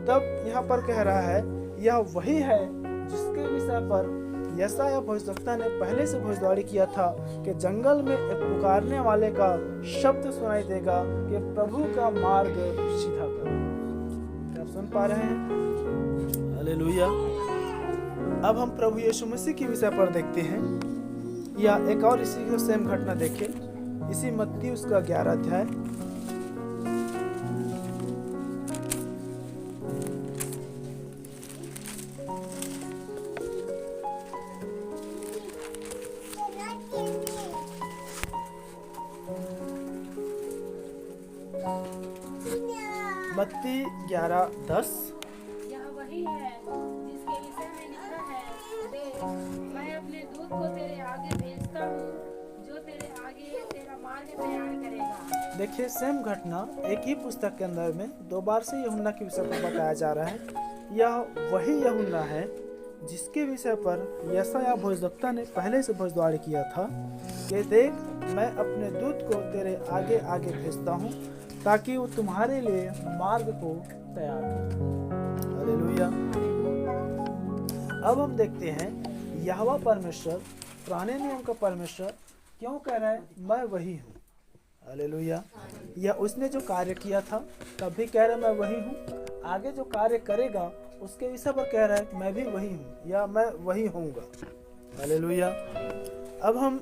तब यहाँ पर कह रहा है यह वही है जिसके विषय पर यशायाह भविष्यवक्ता ने पहले से भविष्यवाणी किया था कि जंगल में एक पुकारने वाले का शब्द सुनाई देगा कि प्रभु का मार्ग सीधा करो। क्या आप सुन पा रहे हैं? हालेलुया। अब हम प्रभु यीशु मसीह के विषय पर देखते हैं, या एक और इसी को सेम घटना देखें, इसी मत्ती उसका 11 अध्याय मत्ती 11:10। यह वही है जिसके विषय में लिखा है, देख मैं अपने दूत को तेरे आगे भेजता हूँ जो तेरे आगे तेरा मार्ग तैयार करेगा। देखिए, सेम घटना एक ही पुस्तक के अंदर में दो बार से यूहन्ना के विषय पर बताया जा रहा है। यह वही यूहन्ना है जिसके विषय पर यशायाह भविष्यवक्ता ने पहले से भविष्यवाणी किया था कि देख मैं अपने दूत को तेरे आगे आगे भेजता हूँ ताकि वो तुम्हारे लिए मार्ग को तैयार करे। हालेलुया। अब हम देखते हैं यहोवा परमेश्वर, पुराने नियम का परमेश्वर क्यों कह रहा है मैं वही हूँ। हालेलुया। यह उसने जो कार्य किया था तब भी कह रहा है मैं वही हूँ, आगे जो कार्य करेगा उसके विषय पर कह रहा है मैं भी वही हूँ या मैं वही होऊंगा। हालेलुया। अब हम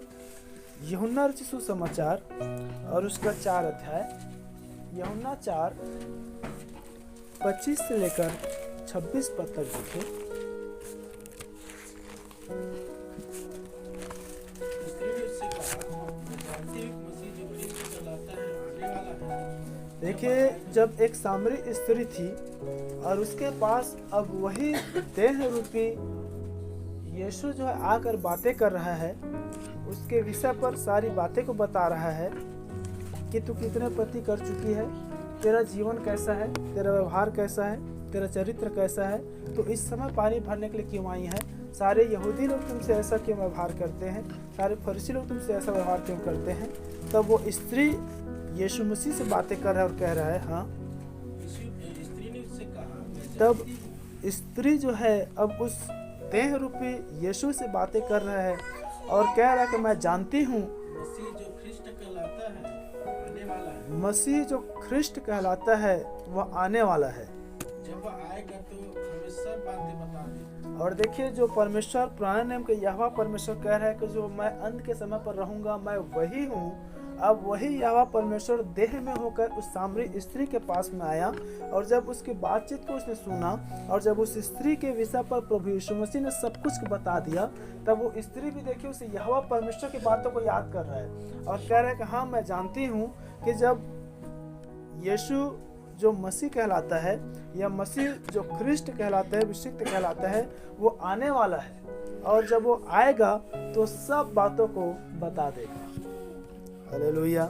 यूहन्ना रचित सुसमाचार और उसका 4 अध्याय, यूहन्ना 4:25 से लेकर 26 पद तक देखें। देखिए, जब एक सामरी स्त्री थी और उसके पास अब वही देह रूपी यीशु जो है आकर बातें कर रहा है, उसके विषय पर सारी बातें को बता रहा है कि तू कितने पति कर चुकी है, तेरा जीवन कैसा है, तेरा व्यवहार कैसा है, तेरा चरित्र कैसा है, तो इस समय पानी भरने के लिए क्यों आई है, सारे यहूदी लोग तुमसे ऐसा क्यों व्यवहार करते हैं, सारे फरीसी लोग तुमसे ऐसा व्यवहार क्यों करते हैं। तब वो स्त्री यीशु मसीह से बातें कर रहा है और कह रहा है हाँ। स्त्री ने उससे कहा, तब स्त्री जो है अब उस देह रूपी यीशु से बातें कर रहा है और कह रहा है कि मैं जानती हूँ मसीह जो ख्रिस्ट कहलाता है आने वाला है। मसीह जो ख्रिस्ट कहलाता है वह आने वाला है। जब वह आएगा तो हमें सब बातें बता देगा। और देखिए, जो परमेश्वर पुराने नियम के यहोवा परमेश्वर कह रहा है कि जो मैं अंत के समय पर रहूंगा मैं वही हूँ, अब वही यहोवा परमेश्वर देह में होकर उस सामरी स्त्री के पास में आया और जब उसकी बातचीत को उसने सुना और जब उस स्त्री के विषय पर प्रभु यीशु मसीह ने सब कुछ बता दिया, तब वो स्त्री भी देखिए उसे यहोवा परमेश्वर की बातों को याद कर रहा है और कह रहा है कि हाँ मैं जानती हूँ कि जब यीशु जो मसीह कहलाता है या मसीह जो ख्रिस्ट कहलाता है, अभिषिक्त कहलाता है, वो आने वाला है और जब वो आएगा तो सब बातों को बता देगा। हालेलुया।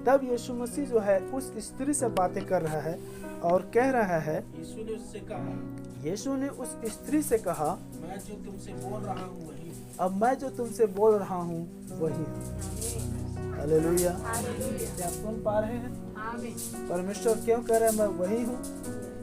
तब यीशु मसीह जो है उस स्त्री से बातें कर रहा है और कह रहा है, यीशु ने उससे कहा, यीशु ने उस स्त्री से कहा, मैं जो तुमसे बोल रहा हूँ वही हूँ। अब मैं जो तुमसे बोल रहा हूँ वही हूँ। हालेलुया। क्या आप सुन पा रहे हैं? परमेश्वर क्यों कह रहा है मैं वही हूँ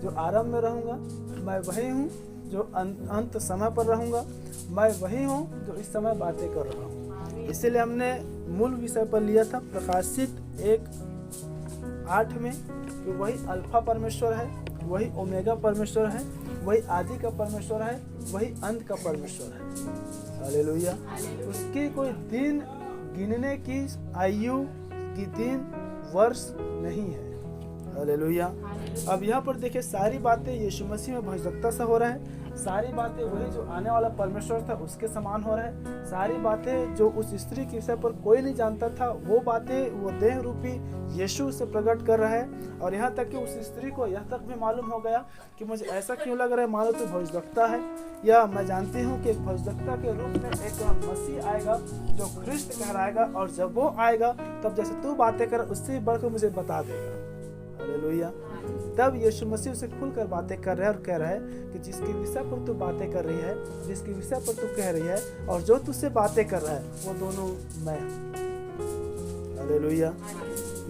जो आरंभ में रहूंगा, मैं वही हूँ जो अंत समय पर रहूंगा, मैं वही हूँ जो इस समय बातें कर रहा हूँ। इसीलिए हमने मूल विषय पर लिया था प्रकाशित 1:8 में कि वही अल्फा परमेश्वर है, वही ओमेगा परमेश्वर है, वही आदि का परमेश्वर है, वही अंत का परमेश्वर है। हालेलुया। उसकी कोई दिन गिनने की आयु की दिन वर्ष नहीं है। हालेलुया। अब यहाँ पर देखिए सारी बातें यीशु मसीह में भविष्यवक्ता से हो रहा है, सारी बातें वही जो आने वाला परमेश्वर था उसके समान हो रहा है, सारी बातें जो उस स्त्री के विषय पर कोई नहीं जानता था वो बातें वो देह रूपी यीशु से प्रकट कर रहा है। और यहाँ तक कि उस स्त्री को यह तक भी मालूम हो गया कि मुझे ऐसा क्यों लग रहा है मानो तो भविष्यवक्ता है, या मैं जानती हूँ कि एक भविष्यवक्ता के रूप में एक मसीह आएगा जो ख्रिस्त कहलाएगा, और जब वो आएगा तब जैसे तू बातें कर उससे बढ़कर मुझे बता देगा। हालेलुया। तब यीशु मसीह से खुलकर बातें कर रहा है और कह रहा है कि जिसके विषय पर तू बातें कर रही है, जिसके विषय पर तू कह रही है और जो तुझसे बातें कर रहा है वो दोनों मैं हूँ। हालेलुया।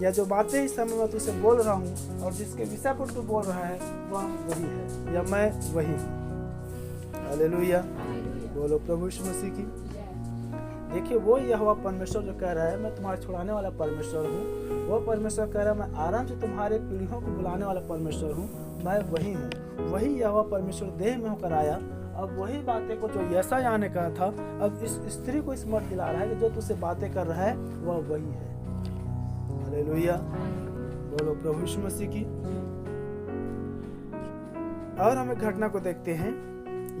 या जो बातें इस समय मैं तुझसे बोल रहा हूँ और जिसके विषय पर तू बोल रहा है वह वही है, या मैं वही हूँ। हालेलुया। बोलो प्रभु यीशु मसीह की। देखिए वो यहोवा परमेश्वर जो कह रहा है मैं तुम्हारा छुड़ाने वाला परमेश्वर हूँ, वो परमेश्वर कह रहा है मैं आराम से तुम्हारे पीढ़ियों को बुलाने वाला परमेश्वर हूँ, मैं वही हूँ। वही यहोवा परमेश्वर देह में होकर आया। अब वही बातें को जो यशायाह ने कहा था अब इस स्त्री को स्मरण दिला रहा है कि जो तुझसे बातें कर रहा है वह वही है। हालेलुया। बोलो प्रभु यीशु मसीह की। और हम एक घटना को देखते हैं,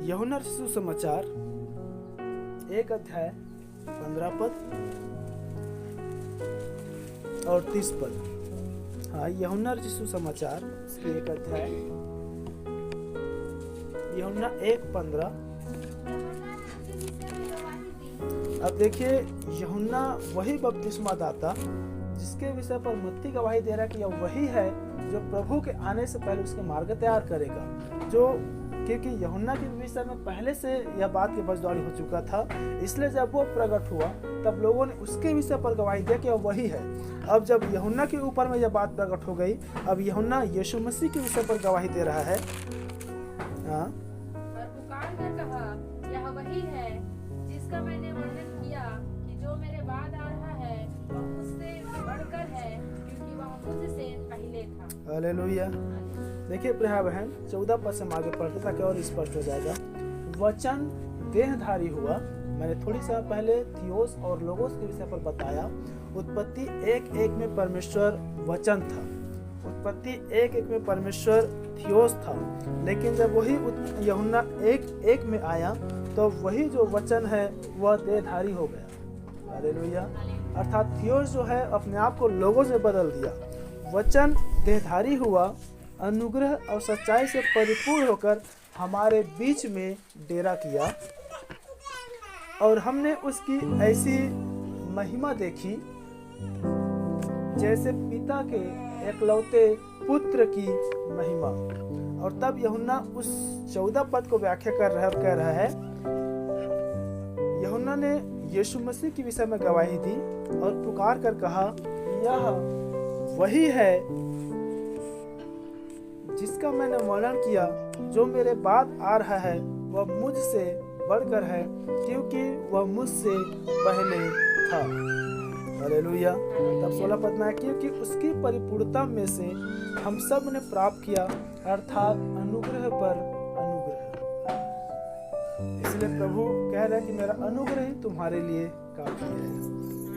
यूहन्ना सुसमाचार 1:15 और 30 पद। हाँ, यूहन्ना सुसमाचार इसके 1 अध्याय, यूहन्ना 1:15। अब देखिए यूहन्ना वही बपतिस्मा दाता जिसके विषय पर मत्ती गवाही दे रहा है कि यह वही है जो प्रभु के आने से पहले उसके मार्ग तैयार करेगा, जो क्योंकि यूहन्ना के विषय में पहले से यह बात की भविष्यवाणी हो चुका था, इसलिए जब वो प्रकट हुआ तब लोगों ने उसके विषय पर गवाही दी कि वह वही है। अब जब यूहन्ना के ऊपर में यह बात प्रकट हो गई, अब यूहन्ना यीशु मसीह के विषय पर गवाही दे रहा है। हाँ, और पुकार कर कहा, यह वही है जिसका मैंने वर्णन किया कि जो मेरे बाद आ रहा है वह मुझसे बढ़कर है क्योंकि वह मुझसे पहले था। हालेलुया। देखिए प्रिय बहन 14 पद से आगे पढ़ते ताकि और स्पष्ट हो जाएगा। वचन देहधारी हुआ। मैंने थोड़ी सा पहले थियोस और लोगोस के विषय पर बताया। उत्पत्ति 1:1 में परमेश्वर वचन था, उत्पत्ति 1:1 में परमेश्वर थियोस था, लेकिन जब वही यूहन्ना 1:1 में आया तो वही जो वचन है वह देहधारी हो गया। हालेलुया। अर्थात थियोस जो है अपने आप को लोगों से बदल दिया। वचन देहधारी हुआ, अनुग्रह और सच्चाई से परिपूर्ण होकर हमारे बीच में डेरा किया, और हमने उसकी ऐसी महिमा देखी जैसे पिता के एकलौते पुत्र की महिमा। और तब यूहन्ना उस 14 पद को व्याख्या कर रहा है और कह रहा है, यूहन्ना ने यीशु मसीह के विषय में गवाही दी और पुकार कर कहा, यह वही है जिसका मैंने वर्णन किया, जो मेरे बाद आ रहा है वह मुझसे बढ़कर है क्योंकि वह मुझसे पहले था। हालेलुया। तब 16 पद में, क्योंकि उसकी परिपूर्णता में से हम सब ने प्राप्त किया, अर्थात अनुग्रह पर अनुग्रह। इसलिए प्रभु कह रहा है कि मेरा अनुग्रह ही तुम्हारे लिए काफी है।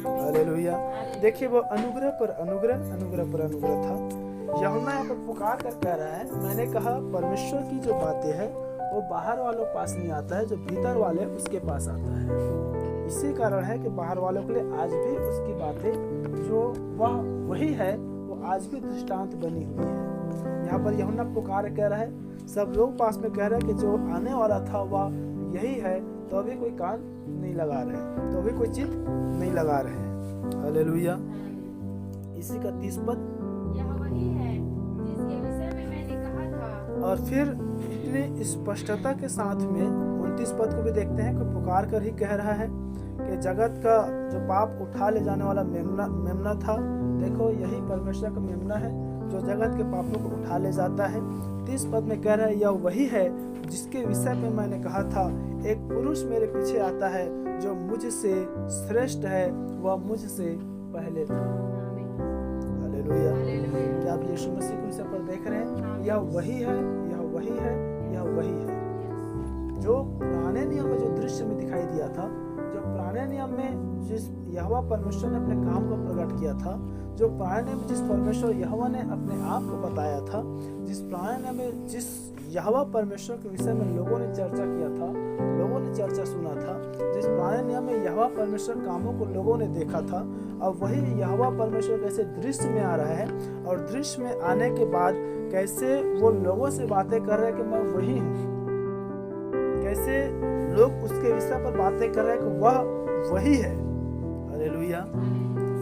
हालेलुया। देखिए वो अनुग्रह पर अनुग्रह, अनुग्रह पर अनुग्रह था। यूहन्ना यहाँ पर पुकार कर कह रहा है, मैंने कहा परमेश्वर की जो बातें हैं वो बाहर वालों के पास नहीं आता है, जो भीतर वाले उसके पास आता है। इसी कारण है कि बाहर वालों के लिए आज भी उसकी बातें जो वह वही है वो आज भी दृष्टांत बनी हुई है। यहाँ पर यूहन्ना पुकार कह रहा है, सब लोग पास में कह रहे हैं कि जो आने वाला था वह यही है, तो अभी कोई कान नहीं लगा रहे, तो अभी कोई चित नहीं लगा रहे। हालेलुया। इसी का 30 पद, यह वही है जिसके विषय में मैंने और फिर इतनी स्पष्टता के साथ में 29 पद को भी देखते हैं कि पुकार कर ही कह रहा है कि जगत का जो पाप उठा ले जाने वाला मेमना था, देखो यही परमेश्वर का मेमना है जो जगत के पापों को उठा ले जाता है। 30 पद में कह रहा है, यह वही है जिसके विषय में मैंने कहा था, एक पुरुष मेरे पीछे आता है जो मुझसे श्रेष्ठ है, वह मुझसे पहले था। हालेलुया। क्या आप यीशु मसीह के विषय पर देख रहे हैं? यह वही है, यह वही है, यह वही है जो पुराने नियम में जो दृश्य में दिखाई दिया था, जो पुराने नियम में जिस यहोवा परमेश्वर ने अपने काम को प्रकट किया था, जो पुराने नियम में जिस परमेश्वर यहोवा ने अपने आप को बताया था, जिस पुराने नियम में जिस यहोवा परमेश्वर के विषय में लोगों ने चर्चा किया था, लोगों ने चर्चा सुना था, जिस पुराने नियम में यहोवा परमेश्वर कामों को लोगों ने देखा था, अब वही यहोवा परमेश्वर कैसे दृश्य में आ रहा है और दृश्य में आने के बाद कैसे वो लोगों से बातें कर रहे हैं कि मैं वही हूँ, कैसे लोग उसके विषय पर बातें कर रहे हैं कि वह वही है। हालेलुया।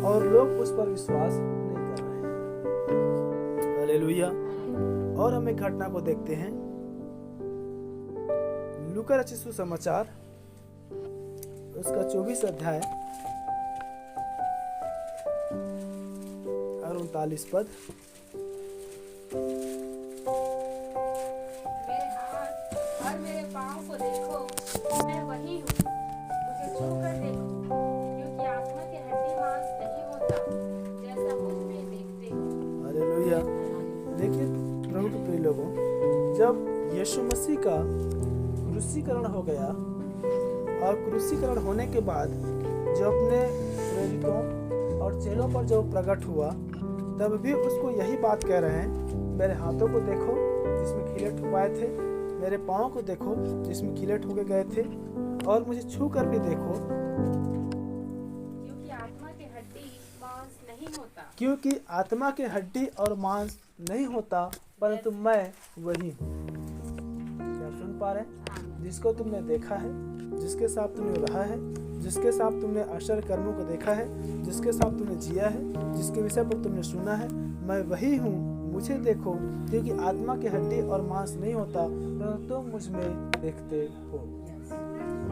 और लोग उस पर विश्वास नहीं कर रहे हैं। हालेलुया। और हम एक घटना को देखते हैं, लूका रचित सुसमाचार उसका 24 अध्याय और 39 पद। मेरे हाथ और मेरे पाँव को देखो, मैं वही हूँ, मुझे छूकर देखो, क्योंकि आत्मा के हड्डी मांस नहीं होता जैसा मुझ में देखते हो। हालेलुया। देखिए प्रभु के प्रिय लोगों, जब यीशु मसीह का क्रूसीकरण हो गया और क्रूसीकरण होने के बाद जो अपने प्रेरितों और चेलों पर जो प्रकट हुआ, तब भी उसको यही बात कह रहे हैं, मेरे हाथों को देखो जिसमें खिले ठुकाए थे, मेरे पाँव को देखो जिसमें खिले ठुके गए थे, और मुझे छू कर भी देखो, क्योंकि आत्मा के हड्डी मांस नहीं होता। क्योंकि आत्मा के हड्डी और मांस नहीं होता, परंतु मैं वही हूँ। क्या सुन पा रहे हैं? जिसको तुमने देखा है, जिसके साथ तुमने रहा है, जिसके साथ तुमने आश्चर्य कर्मों को देखा है, जिसके साथ तुमने जिया है, जिसके विषय पर तुमने सुना है, मैं वही हूँ, मुझे देखो, क्योंकि आत्मा की हड्डी और मांस नहीं होता, परंतु तुम मुझ में देखते हो।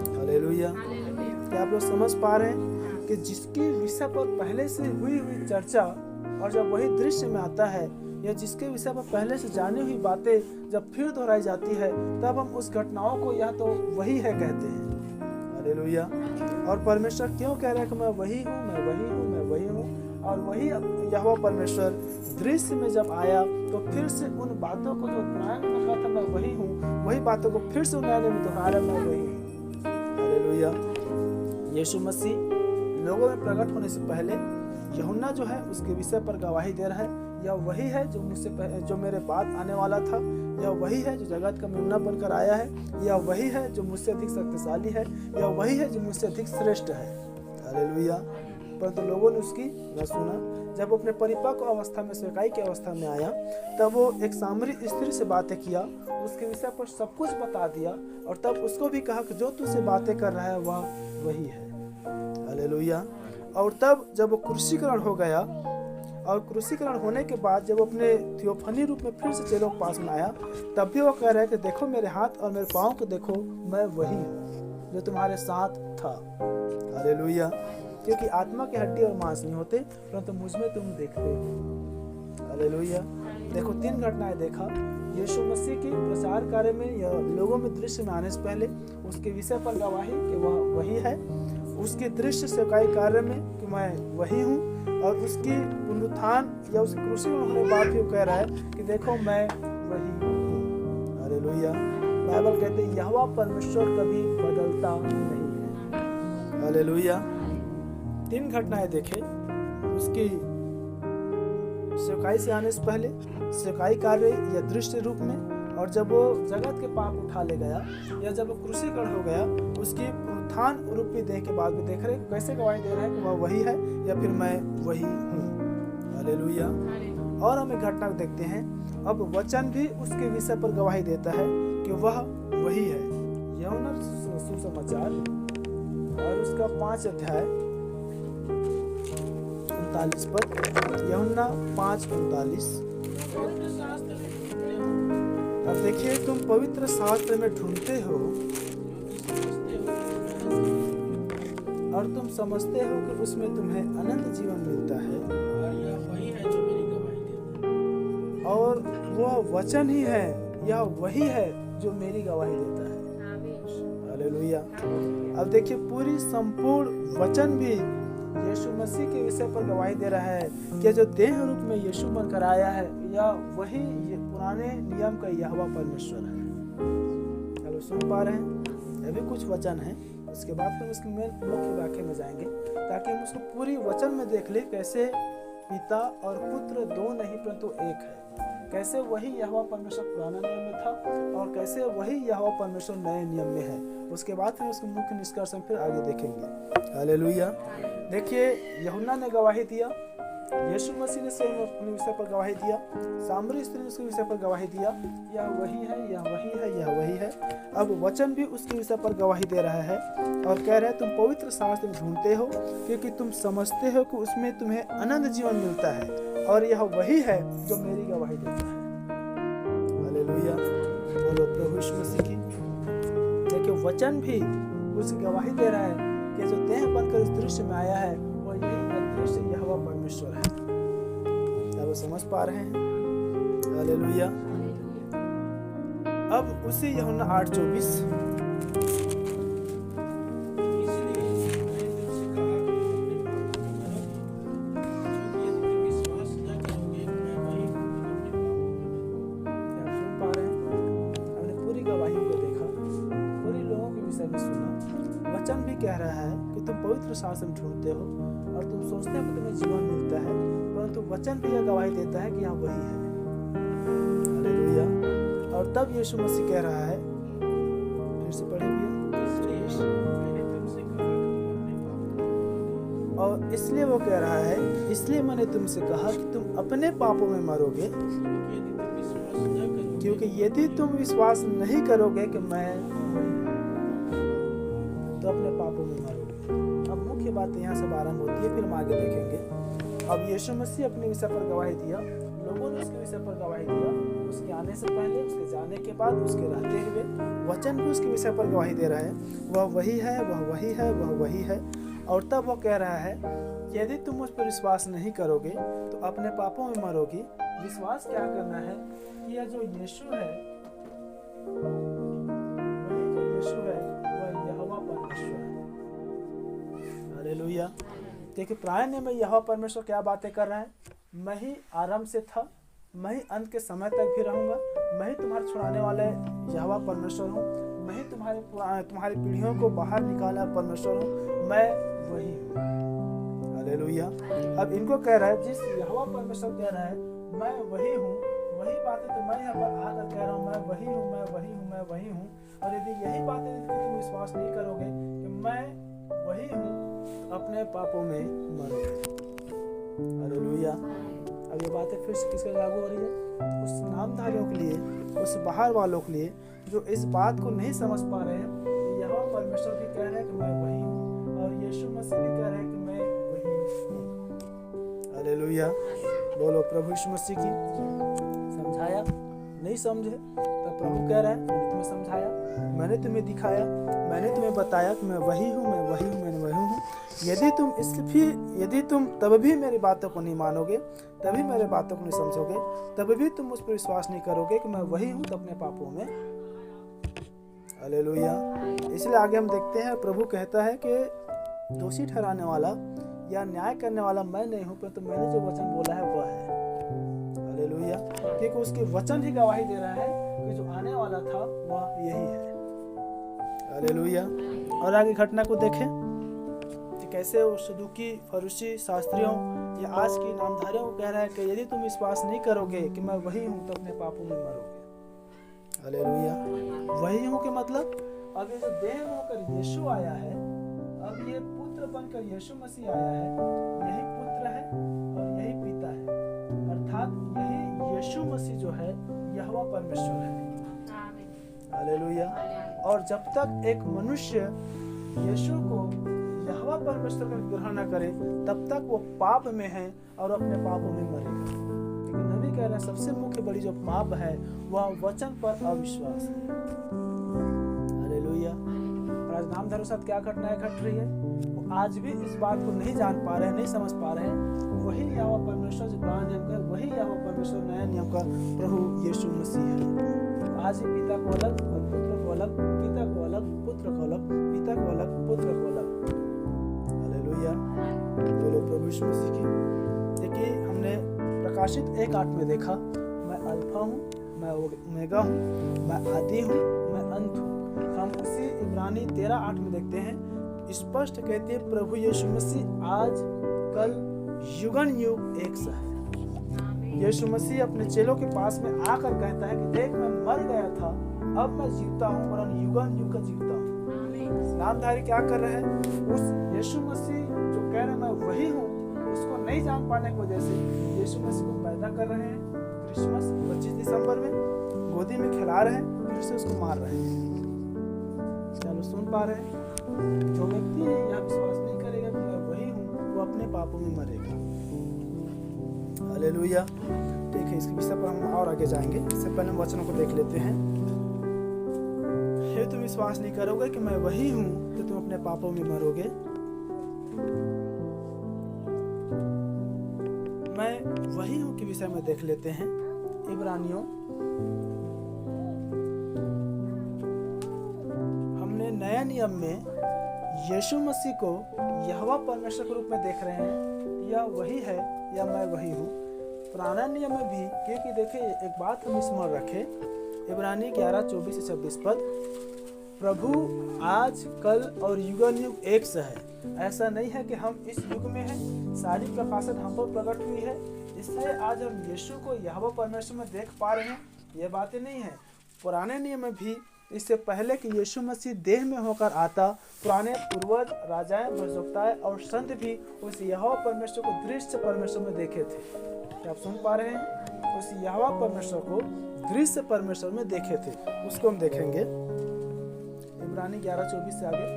हालेलुया। क्या आप लोग समझ पा रहे हैं कि जिसके विषय पर पहले से हुई चर्चा और जब वही दृश्य में आता है, या जिसके विषय पर पहले से जानी हुई बातें जब फिर दोहराई जाती है, तब हम उस घटनाओं को या तो वही है कहते हैं। हालेलुया। और परमेश्वर क्यों कह रहा है कि मैं वही हूँ, मैं वही हूँ, मैं वही हूँ, और वही यहोवा परमेश्वर दृश्य में जब आया तो फिर से उन बातों को जो पुराने में कहा था मैं वही हूँ, वही बातों को फिर से उन्होंने में दोहराया, मैं वही हूँ। हालेलुया। यीशु मसीह लोगों में प्रकट होने से पहले यूहन्ना जो है उसके विषय पर गवाही दे रहा है, यह वही है जो मुझसे जो मेरे बाद आने वाला था, यह वही है जो जगत का मेमना बनकर आया है, यह वही है जो मुझसे अधिक शक्तिशाली है, यह वही है जो मुझसे अधिक श्रेष्ठ है। हालेलुया। परंतु लोगों ने उसकी न सुना। जब अपने परिपक्व अवस्था में, सेवकाई की अवस्था में आया, तब वो एक सामरी स्त्री से बातें किया, उसके विषय पर सब कुछ बता दिया, और तब उसको भी कहा कि जो तुझसे बातें कर रहा है वह वही है। हालेलुया। और तब जब वो क्रूसीकरण हो गया, और क्रूसीकरण होने के बाद जब अपने थियोफनी रूप में फिर से चेलों के पास में आया, तब भी वो कह रहा है कि देखो मेरे हाथ और मेरे पाँव को देखो, मैं वही हूँ जो तुम्हारे साथ था। हालेलुया। क्योंकि आत्मा के हड्डी और मांस नहीं होते, परंतु मुझ में तुम देखते हो। हालेलुया। देखो 3 घटनाएं देखा यीशु मसीह की प्रचार कार्य में या लोगों में दृश्य में आने से पहले, उसके विषय पर गवाही कि वह वही है, उसके दृश्य सेवकाई कार्य में कि मैं वही हूँ, और उसकी पुनरुत्थान या उसके क्रूसीकरण होने के बाद भी कह रहा है कि देखो मैं वही हूँ। हालेलुया। बाइबल कहते हैं यहोवा परमेश्वर कभी बदलता नहीं है। हालेलुया। 3 घटनाएं देखे उसकी सेवकाई से आने से पहले, सेवकाई कार्य या दृश्य रूप में, और जब वो जगत के पाप उठा ले गया, या जब वो क्रूसीकरण हो गया, उसकी पुनरुत्थान रूप भी देख के बाद भी देख रहे कैसे गवाही दे रहे हैं कि वह वही है या फिर मैं वही हूँ। हालेलुया। और हम एक घटना देखते हैं, अब वचन भी उसके विषय पर गवाही देता है कि वह वही है। यूहन्ना सुसमाचार और उसका 5 अध्याय 39 पद। यूहन्ना 5:39। अब देखिए, तुम पवित्र शास्त्र में ढूंढते हो और तुम समझते हो कि उसमें तुम्हें अनंत जीवन मिलता है, और यह वही है जो मेरी गवाही देता है। और वह वचन ही है, यह वही है जो मेरी गवाही देता है। हालेलुया। अब देखिए, पूरी संपूर्ण वचन भी यीशु मसीह के विषय पर गवाही दे रहा है कि जो देह रूप में यीशु बनकर आया है, या वही ये पुराने नियम का यहोवा परमेश्वर है। हेलो, सुन पा रहे हैं? ये भी कुछ वचन है, उसके बाद फिर उसके मुख्य वाक्य में जाएंगे ताकि हम उसको पूरी वचन में देख ले, कैसे पिता और पुत्र दो नहीं परंतु एक है, कैसे वही यहोवा परमेश्वर पुराना नियम में था और कैसे वही यहोवा परमेश्वर नए नियम में है। उसके बाद फिर उसके मुख्य निष्कर्ष हम फिर आगे देखेंगे। हालेलुया। देखिए, यूहन्ना ने गवाही दिया, यीशु मसीह ने अपने विषय पर गवाही दिया, सामरी स्त्री ने उसके विषय पर गवाही दिया, यह वही है, यह वही है, यह वही है। अब वचन भी उसके विषय पर गवाही दे रहा है और कह रहा है, तुम पवित्र शास्त्र में ढूंढते हो क्योंकि तुम समझते हो कि उसमें तुम्हें अनंत जीवन मिलता है, और यह वही है जो मेरी गवाही देता है। हालेलुया, बोलो प्रभु यीशु मसीह की। देखिए, वचन भी उसकी गवाही दे रहा है कि जो देह बनकर इस दृश्य में आया है, वो यही अदृश्य यहोवा परमेश्वर है। क्या वो समझ पा रहे हैं? हालेलुया। अब उसी यूहन्ना 8:24, वचन भी कह रहा है कि तुम पवित्र शास्त्र में ढूंढते हो और तुम सोचते हो कि तुम्हें जीवन मिलता है, परंतु वचन भी यह गवाही देता है कि यहाँ वही है। हालेलुया। और तब यीशु मसीह कह रहा है, फिर से पढ़ेंगे, और इसलिए वो कह रहा है, इसलिए मैंने तुमसे कहा कि तुम अपने पापों में मरोगे, क्योंकि यदि तुम विश्वास नहीं करोगे कि मैं तो अपने पापों में मरोगे। अब मुख्य बात यहाँ से आरंभ होती है, फिर हम आगे देखेंगे। अब यीशु मसीह अपने विषय पर गवाही दिया, लोगों ने उसके विषय पर गवाही दिया, उसके आने से पहले, उसके जाने के बाद, उसके रहते हुए। वचन भी उसके विषय पर गवाही दे रहा है, वह वही है, वह वही है, वह वही है। और तब वो कह रहा है, यदि तुम मुझ पर विश्वास नहीं करोगे तो अपने पापों में मरोगे। विश्वास क्या करना है कि यह जो यीशु है, वही जो यीशु है, हालेलुया। देखिए, पुराने में यहोवा परमेश्वर क्या बातें कर रहा है, मैं ही आरंभ से था, मैं ही अंत के समय तक भी रहूंगा, मैं ही तुम्हारे छुड़ाने वाले यहोवा परमेश्वर हूँ, मैं ही तुम्हारी पीढ़ियों को बाहर निकालने वाला परमेश्वर हूँ, मैं वही हूँ। हालेलुया। अब इनको कह रहा है, जिस यहोवा परमेश्वर कह रहा है मैं वही हूँ, वही बातें तो मैं यहाँ पर आकर कह रहा हूँ, मैं वही हूँ, मैं वही हूँ, मैं वही हूँ। और यदि यही बातें तुम विश्वास नहीं करोगे कि मैं वही हूँ, अपने पापों में मरोगे। हालेलुया। अब ये बातें फिर से किसके लागू हो रही है? उस नामधारियों के लिए, उस बाहर वालों के लिए जो इस बात को नहीं समझ पा रहे हैं कि यहोवा परमेश्वर भी कह रहे हैं कि मैं वही हूँ, और यीशु मसीह भी कह रहे हैं कि मैं वही हूँ। हालेलुया। बोलो प्रभु यीशु मसीह की। समझाया? नहीं समझे तो प्रभु कह रहा है, मैंने तुम्हें समझाया, मैंने तुम्हें दिखाया, मैंने तुम्हें बताया कि मैं वही हूँ, मैं वही हूँ, मैं वही हूँ। यदि तुम तब भी मेरी बातों को नहीं मानोगे, तभी मेरे बातों को नहीं समझोगे, तब भी तुम मुझ पर विश्वास नहीं करोगे कि मैं वही हूँ, तो अपने पापों में। हालेलुया। इसलिए आगे हम देखते हैं, प्रभु कहता है कि दोषी ठहराने वाला या न्याय करने वाला मैं नहीं हूँ, परंतु मैंने जो वचन बोला है वह है। हालेलुया। क्योंकि उसके वचन ही गवाही दे रहा है कि जो आने वाला था वह यही है। हालेलुया। और आगे घटना को देखें कि कैसे वो सदूकी, फरीसी, शास्त्रियों या आज की नामधारियों को कह रहा है कि यदि तुम विश्वास नहीं करोगे कि मैं वही हूँ, तो अपने पापों में मरोगे। हालेलुया। वही हूँ के मतलब, अब ये जो देह होकर यीशु आया है, अब ये पुत्र बनकर यीशु मसीह आया है, यही पुत्र है और यही पिता है, अर्थात यही यीशु मसीह जो है यहोवा परमेश्वर है। हालेलुया। और जब तक एक मनुष्य यीशु को यहोवा परमेश्वर का ग्रहण न करे, तब तक वो पाप में है और अपने पापों में मरेगा। क्योंकि नबी कह रहे हैं सबसे मुख्य बड़ी जो पाप है वह वचन पर अविश्वास है। हालेलुया। और आज नामधर्म के साथ क्या घटनाएं घट रही है, वो आज भी इस बात को नहीं जान पा रहे हैं, नहीं समझ पा रहे हैं। वही यहोवा परमेश्वर जो पुराना नियम का, वही यहोवा परमेश्वर नया नियम का प्रभु यीशु मसीह है। आज ही पिता को अलग और पुत्र को अलग, पिता को अलग, पुत्र को अलग, पिता को अलग, पुत्र को अलग। हालेलुया। बोलो प्रभु यीशु मसीह की। देखिए हमने प्रकाशित 1:8 में देखा, मैं अल्फा हूँ, मैं ओमेगा हूँ, मैं आदि हूँ, मैं अंत हूँ। हम उसी इब्रानी 13:8 में देखते हैं, स्पष्ट कहते हैं प्रभु यीशु मसीह आज कल युगन युग एक सा है। यीशु मसीह अपने चेलों के पास में आकर कहता है कि देख मैं मर गया था, अब मैं जीवता हूँ और युगन युग का जीवता हूँ। नामधारी क्या कर रहे हैं, उस यीशु मसीह जो कह रहे हैं मैं वही हूँ, उसको नहीं जान पाने की वजह से यीशु मसीह को पैदा कर रहे हैं क्रिसमस 25 दिसंबर में, गोदी में खिला रहे हैं, फिर से उसको मार रहे हैं। चलो सुन पा रहे हैं, जो व्यक्ति यह विश्वास नहीं करेगा कि मैं वही हूँ, वो अपने पापों में मरेगा। हालेलुया। ठीक है, इसके विषय पर हम और आगे जाएंगे। इससे पहले हम वचनों को देख लेते हैं। हे तुम विश्वास नहीं करोगे कि मैं वही हूँ, तो तुम अपने पापों में मरोगे। मैं वही हूँ के विषय में देख लेते हैं। इब्रानियों, हमने नया नियम में यीशु मसीह को यहोवा परमेश्वर के रूप में देख रहे हैं, या वही है या मैं वही हूँ। पुराना नियम में भी, क्योंकि देखिए एक बात हम स्मरण रखें, इब्रानी 11:24-26 पद, प्रभु आज कल और युगन युग एक सा है। ऐसा नहीं है कि हम इस युग में हैं, सारी प्रकाशन हम पर प्रकट हुई है, इसलिए आज हम यीशु को यहोवा परमेश्वर में देख पा रहे हैं, ये बातें नहीं है। पुराने नियम में भी इससे पहले कि यीशु मसीह देह में होकर आता, पुराने पूर्वज, राजाएं, भविष्यवक्ताएं और संत भी उस यहोवा परमेश्वर को दृश्य परमेश्वर में देखे थे। क्या आप सुन पा रहे हैं? उस यहोवा परमेश्वर को दृश्य परमेश्वर में देखे थे। उसको हम देखेंगे इब्रानी 11:24 से आगे।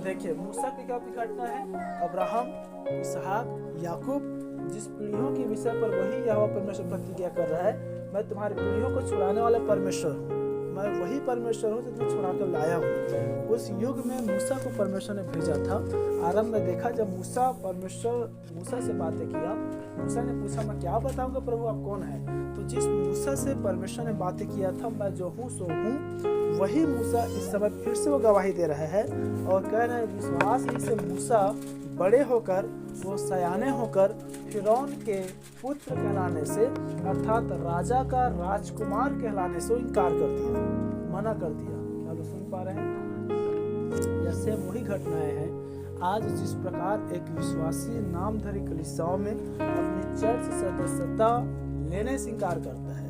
देखिए मूसा की क्या घटना है, अब्राहम, इसहाक, याकूब, जिस पीढ़ियों के विषय पर वही यहोवा परमेश्वर प्रतिज्ञा कर रहा है, मैं तुम्हारी पीढ़ियों को छुड़ाने वाला परमेश्वर हूँ, मैं वही परमेश्वर हूँ जो तुम्हें छुड़ा कर लाया हूँ। उस युग में मूसा को परमेश्वर ने भेजा था। आरंभ में देखा जब मूसा से बातें किया, मूसा ने पूछा मैं क्या बताऊंगा प्रभु आप कौन है। तो जिस मूसा से परमेश्वर ने बातें किया था मैं जो हूँ सो हूँ, वही मूसा इस समय फिर से वो गवाही दे रहा है और कह रहा है विश्वास ही से मूसा बड़े होकर, वो सयाने होकर फिरौन के पुत्र कहलाने से, अर्थात राजा का राजकुमार कहलाने से इनकार कर दिया, मना कर दिया। क्या लोग सुन पा रहे हैं? जैसे वही घटनाएं हैं आज जिस प्रकार एक विश्वासी नामधारी कलीसियाओं में अपनी चर्च सदस्यता लेने से इनकार करता है,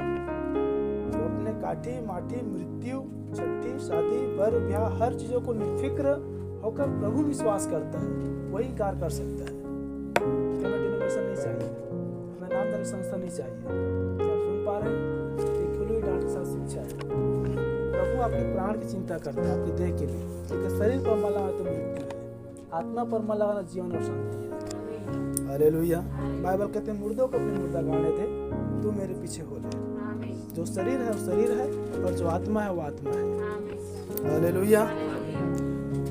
वो अपने काठी माठी मृत्यु छठी शादी बर ब्याह हर चीजों को निर्फिक्र होकर प्रभु विश्वास करता है, वही इनकार कर सकता है। हमें डिनोमिनेशन नहीं चाहिए, हमें नामधारी संस्था नहीं चाहिए। क्या आप सुन पा रहे हैं? ये खुली डांट के साथ शिक्षा है। प्रभु आपके प्राण की चिंता करता है, आपके देह के लिए, क्योंकि शरीर पर मन लगाना तो मृत्यु है, आत्मा पर मन लगाना जीवन और शांति है। हालेलुया। बाइबल कहते हैं मुर्दों को अपने मुर्दा गाने थे, तू मेरे पीछे हो ले। जो शरीर है वो शरीर है और जो आत्मा है वो आत्मा है। हालेलुया।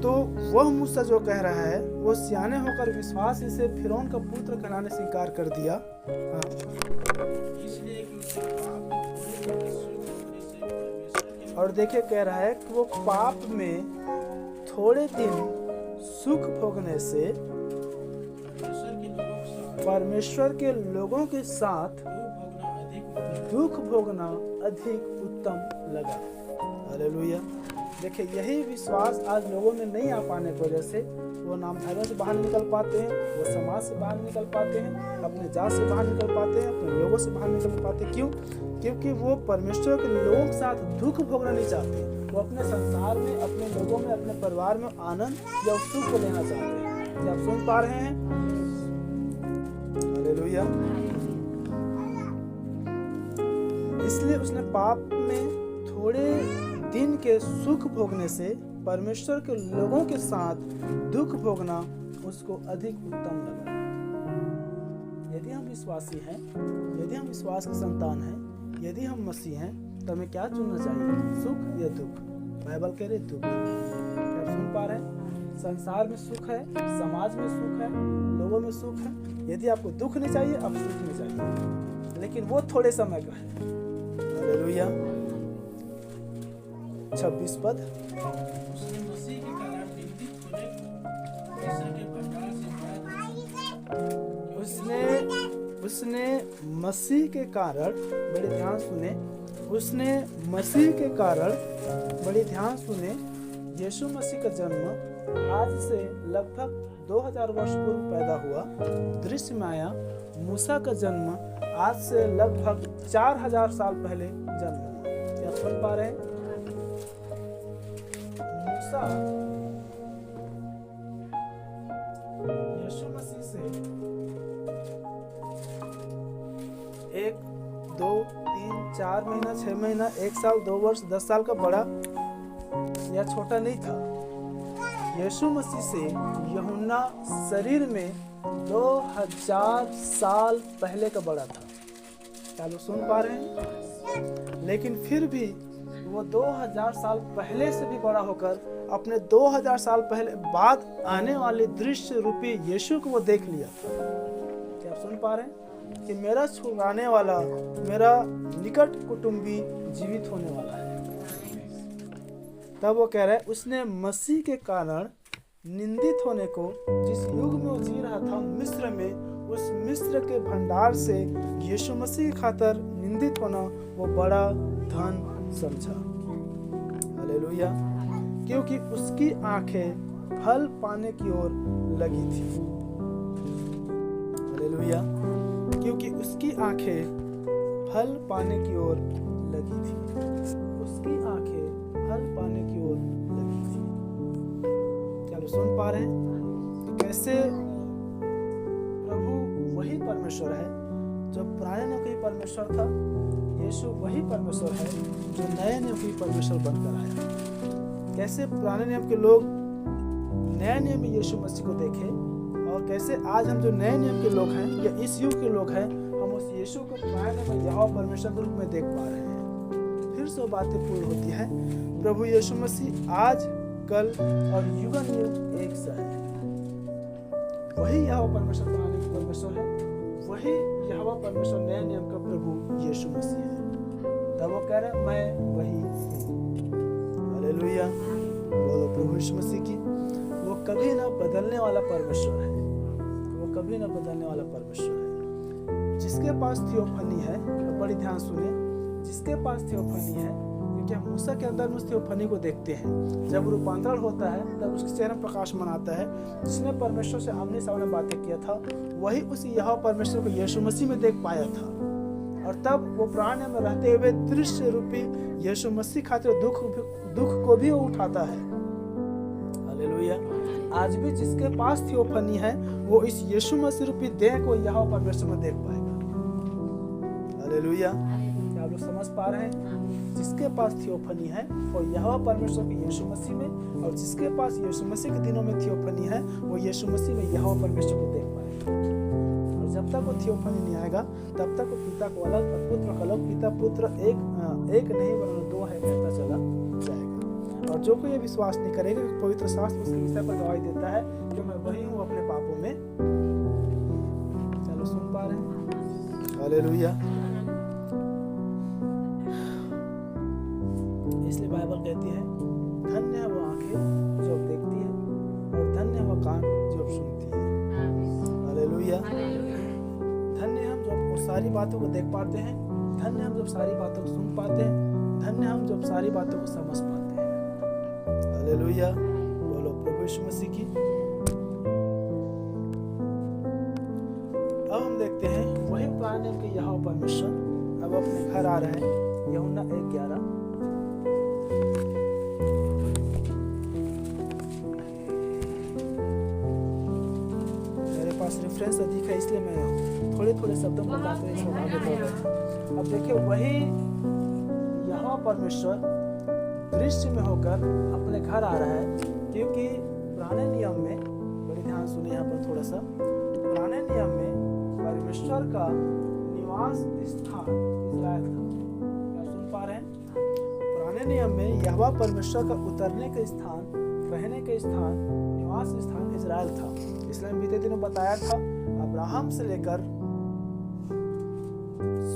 तो वह मूसा जो कह रहा है वो सियाने होकर विश्वास इसे फिरौन का पुत्र कहलाने से इनकार कर दिया। और देखिए कह रहा है कि वो पाप में थोड़े दिन सुख भोगने से परमेश्वर के लोगों के साथ दुख भोगना अधिक उत्तम लगा। हालेलुया। देखिए यही विश्वास आज लोगों में नहीं आ पाने की वजह से वो नामधारियों से बाहर निकल पाते हैं, वो समाज से बाहर निकल पाते हैं, अपने जात से बाहर निकल पाते हैं, अपने लोगों से बाहर निकल पाते हैं। क्यों? क्योंकि वो परमेश्वर के लोगों के साथ दुख भोगना नहीं चाहते, वो अपने संसार में, अपने लोगों में, अपने परिवार में आनंद या सुख को लेना चाहते हैं। क्या आप सुन पा रहे हैं? हालेलुया। इसलिए उसने पाप में थोड़े दिन के सुख भोगने से परमेश्वर के लोगों के साथ दुख भोगना उसको अधिक उत्तम लगा। यदि हम विश्वासी हैं, यदि हम विश्वास के संतान हैं, यदि हम मसीह हैं, तो हमें क्या चुनना चाहिए, सुख या दुख? बाइबल कह रहे दुख। क्या आप सुन पा रहे हैं? संसार में सुख है, समाज में सुख है, लोगों में सुख है। यदि आपको दुख नहीं चाहिए, आप सुख नहीं चाहिए, लेकिन वो थोड़े समय का है। हालेलुया। 26 पद। उसने मसीह के कारण निंदित होने को ईसा के भंडार से बड़ा उसने मसीह के कारण, बड़े ध्यान सुने, उसने मसीह के कारण, बड़े ध्यान सुने, यीशु मसीह का जन्म आज से लगभग 2000 वर्ष पूर्व पैदा हुआ, दृश्य में आया। मूसा का जन्म आज से लगभग 4000 साल पहले जन्म हुआ। क्या सुन पा रहे हैं? मूसा यीशु मसीह से 1, 2, 3, 4 महीना, 6 महीना, 1 साल, 2 वर्ष, 10 साल का बड़ा या छोटा नहीं था। यीशु मसीह से यूहन्ना शरीर में 2000 साल पहले का बड़ा था। क्या लोग सुन पा रहे हैं? लेकिन फिर भी वो 2000 साल पहले से भी बड़ा होकर अपने 2000 साल पहले बाद आने वाले दृश्य रूपी यीशु को वो देख लिया। क्या आप सुन पा रहे हैं कि मेरा छुड़ाने वाला, मेरा निकट कुटुंबी जीवित होने वाला है। तब वो कह रहा है उसने मसीह के कारण निंदित होने को, जिस युग में वो जी रहा था मिस्र में, उस मिस्र के भंडार से यीशु मसीह की खातर निंदित होना वो बड़ा धन समझा। हालेलुया। क्योंकि उसकी आंखें फल पाने की ओर लगी थी। हालेलुया। क्योंकि उसकी आंखें फल पाने की ओर लगी थी। उसकी आंखें फल पाने की ओर लगी थी। क्या लोग सुन पा रहे हैं? कैसे प्रभु वही परमेश्वर है जो पुराने नियम के परमेश्वर था। यीशु वही परमेश्वर है जो नए नियम के परमेश्वर बनकर आया। कैसे पुराने नियम के लोग नए नियम में यीशु मसीह को देखे, और कैसे आज हम जो नए नियम के लोग हैं या इस युग के लोग हैं, हम उस यीशु को पुराने नियम में यहोवा परमेश्वर के रूप में देख पा रहे हैं। फिर से बातें पूर्ण होती है। प्रभु यीशु मसीह आज, कल और युगन युग एक सा है। वही यहोवा परमेश्वर पुराने के परमेश्वर है, वही यहोवा परमेश्वर नए नियम का प्रभु यीशु मसीह है। तब वो कह रहे मैं वही हूँ। हालेलुया। बोलो प्रभु यीशु मसीह की। वो कभी ना बदलने वाला परमेश्वर है, वो कभी ना बदलने वाला परमेश्वर है। जिसके पास थियोफनी है, बड़ी ध्यान सुने, जिसके पास थियोफनी है, क्योंकि हम मूसा के अंदर उस थियोफनी को देखते हैं। जब रूपांतरण होता है तब उसके चेहरे में प्रकाश मनाता है। जिसने परमेश्वर से आमने सामने बातें किया था, वही उस यहोवा परमेश्वर को यीशु मसीह में देख पाया था। और तब वो प्राण में रहते हुए दृश्य रूपी यीशु मसीह खातिर दुख को भी वो उठाता है। हालेलुया। आज भी जिसके पास थियोफनी है, वो इस यीशु मसीह रूपी देह को यहोवा परमेश्वर में देख पाएगा। हालेलुया। क्या आप लोग समझ पा रहे हैं? जिसके पास थियोफनी है वो यहोवा परमेश्वर के यीशु मसीह में, और जिसके पास यीशु मसीह के दिनों में थियोफनी है, वो यीशु मसीह में यहोवा परमेश्वर को देख पाएगा। और जब तक वो थियोफनी नहीं आएगा, तब तक वो पिता को अलग और पुत्र को अलग, पिता पुत्र एक नहीं वरन दो है कहता चला जाएगा। और जो कोई ये विश्वास नहीं करेगा कि पवित्र शास्त्र उसके विषय पर गवाही देता है कि मैं वही हूँ अपने पापों में। चलो सुन पा रहे हैं? हालेलुया। इसलिए बाइबल कहती है धन्य है वो आंखें जो अब देखती है, और धन्य है वो कान जो अब सुनती है। हालेलुया। धन्य हम जब वो सारी बातों को देख पाते हैं, धन्य हम जब सारी बातों को सुन पाते हैं, धन्य हम जब सारी बातों को समझ पाते हैं। हालेलुया। बोलो प्रभु यीशु मसीह की। अब हम देखते हैं वही पुराने नियम के यहोवा परमेश्वर अब अपने घर आ रहे हैं। यूहन्ना 1:11। रेफरेंस अधिक है, इसलिए मैं थोड़े शब्दों को बताते हुए आगे बढ़ रहा हूं। अब देखिए वही यहोवा परमेश्वर दृश्य में होकर अपने घर आ रहा है, क्योंकि पुराने नियम में, बड़े ध्यान सुने यहाँ पर थोड़ा सा, पुराने नियम में परमेश्वर का निवास स्थान इज़राइल था। क्या सुन पा रहे हैं? पुराने नियम में यहोवा परमेश्वर का उतरने का स्थान, रहने का स्थान, निवास स्थान इज़राइल था। इसलिए बीते दिनों बताया था, अब्राहम से लेकर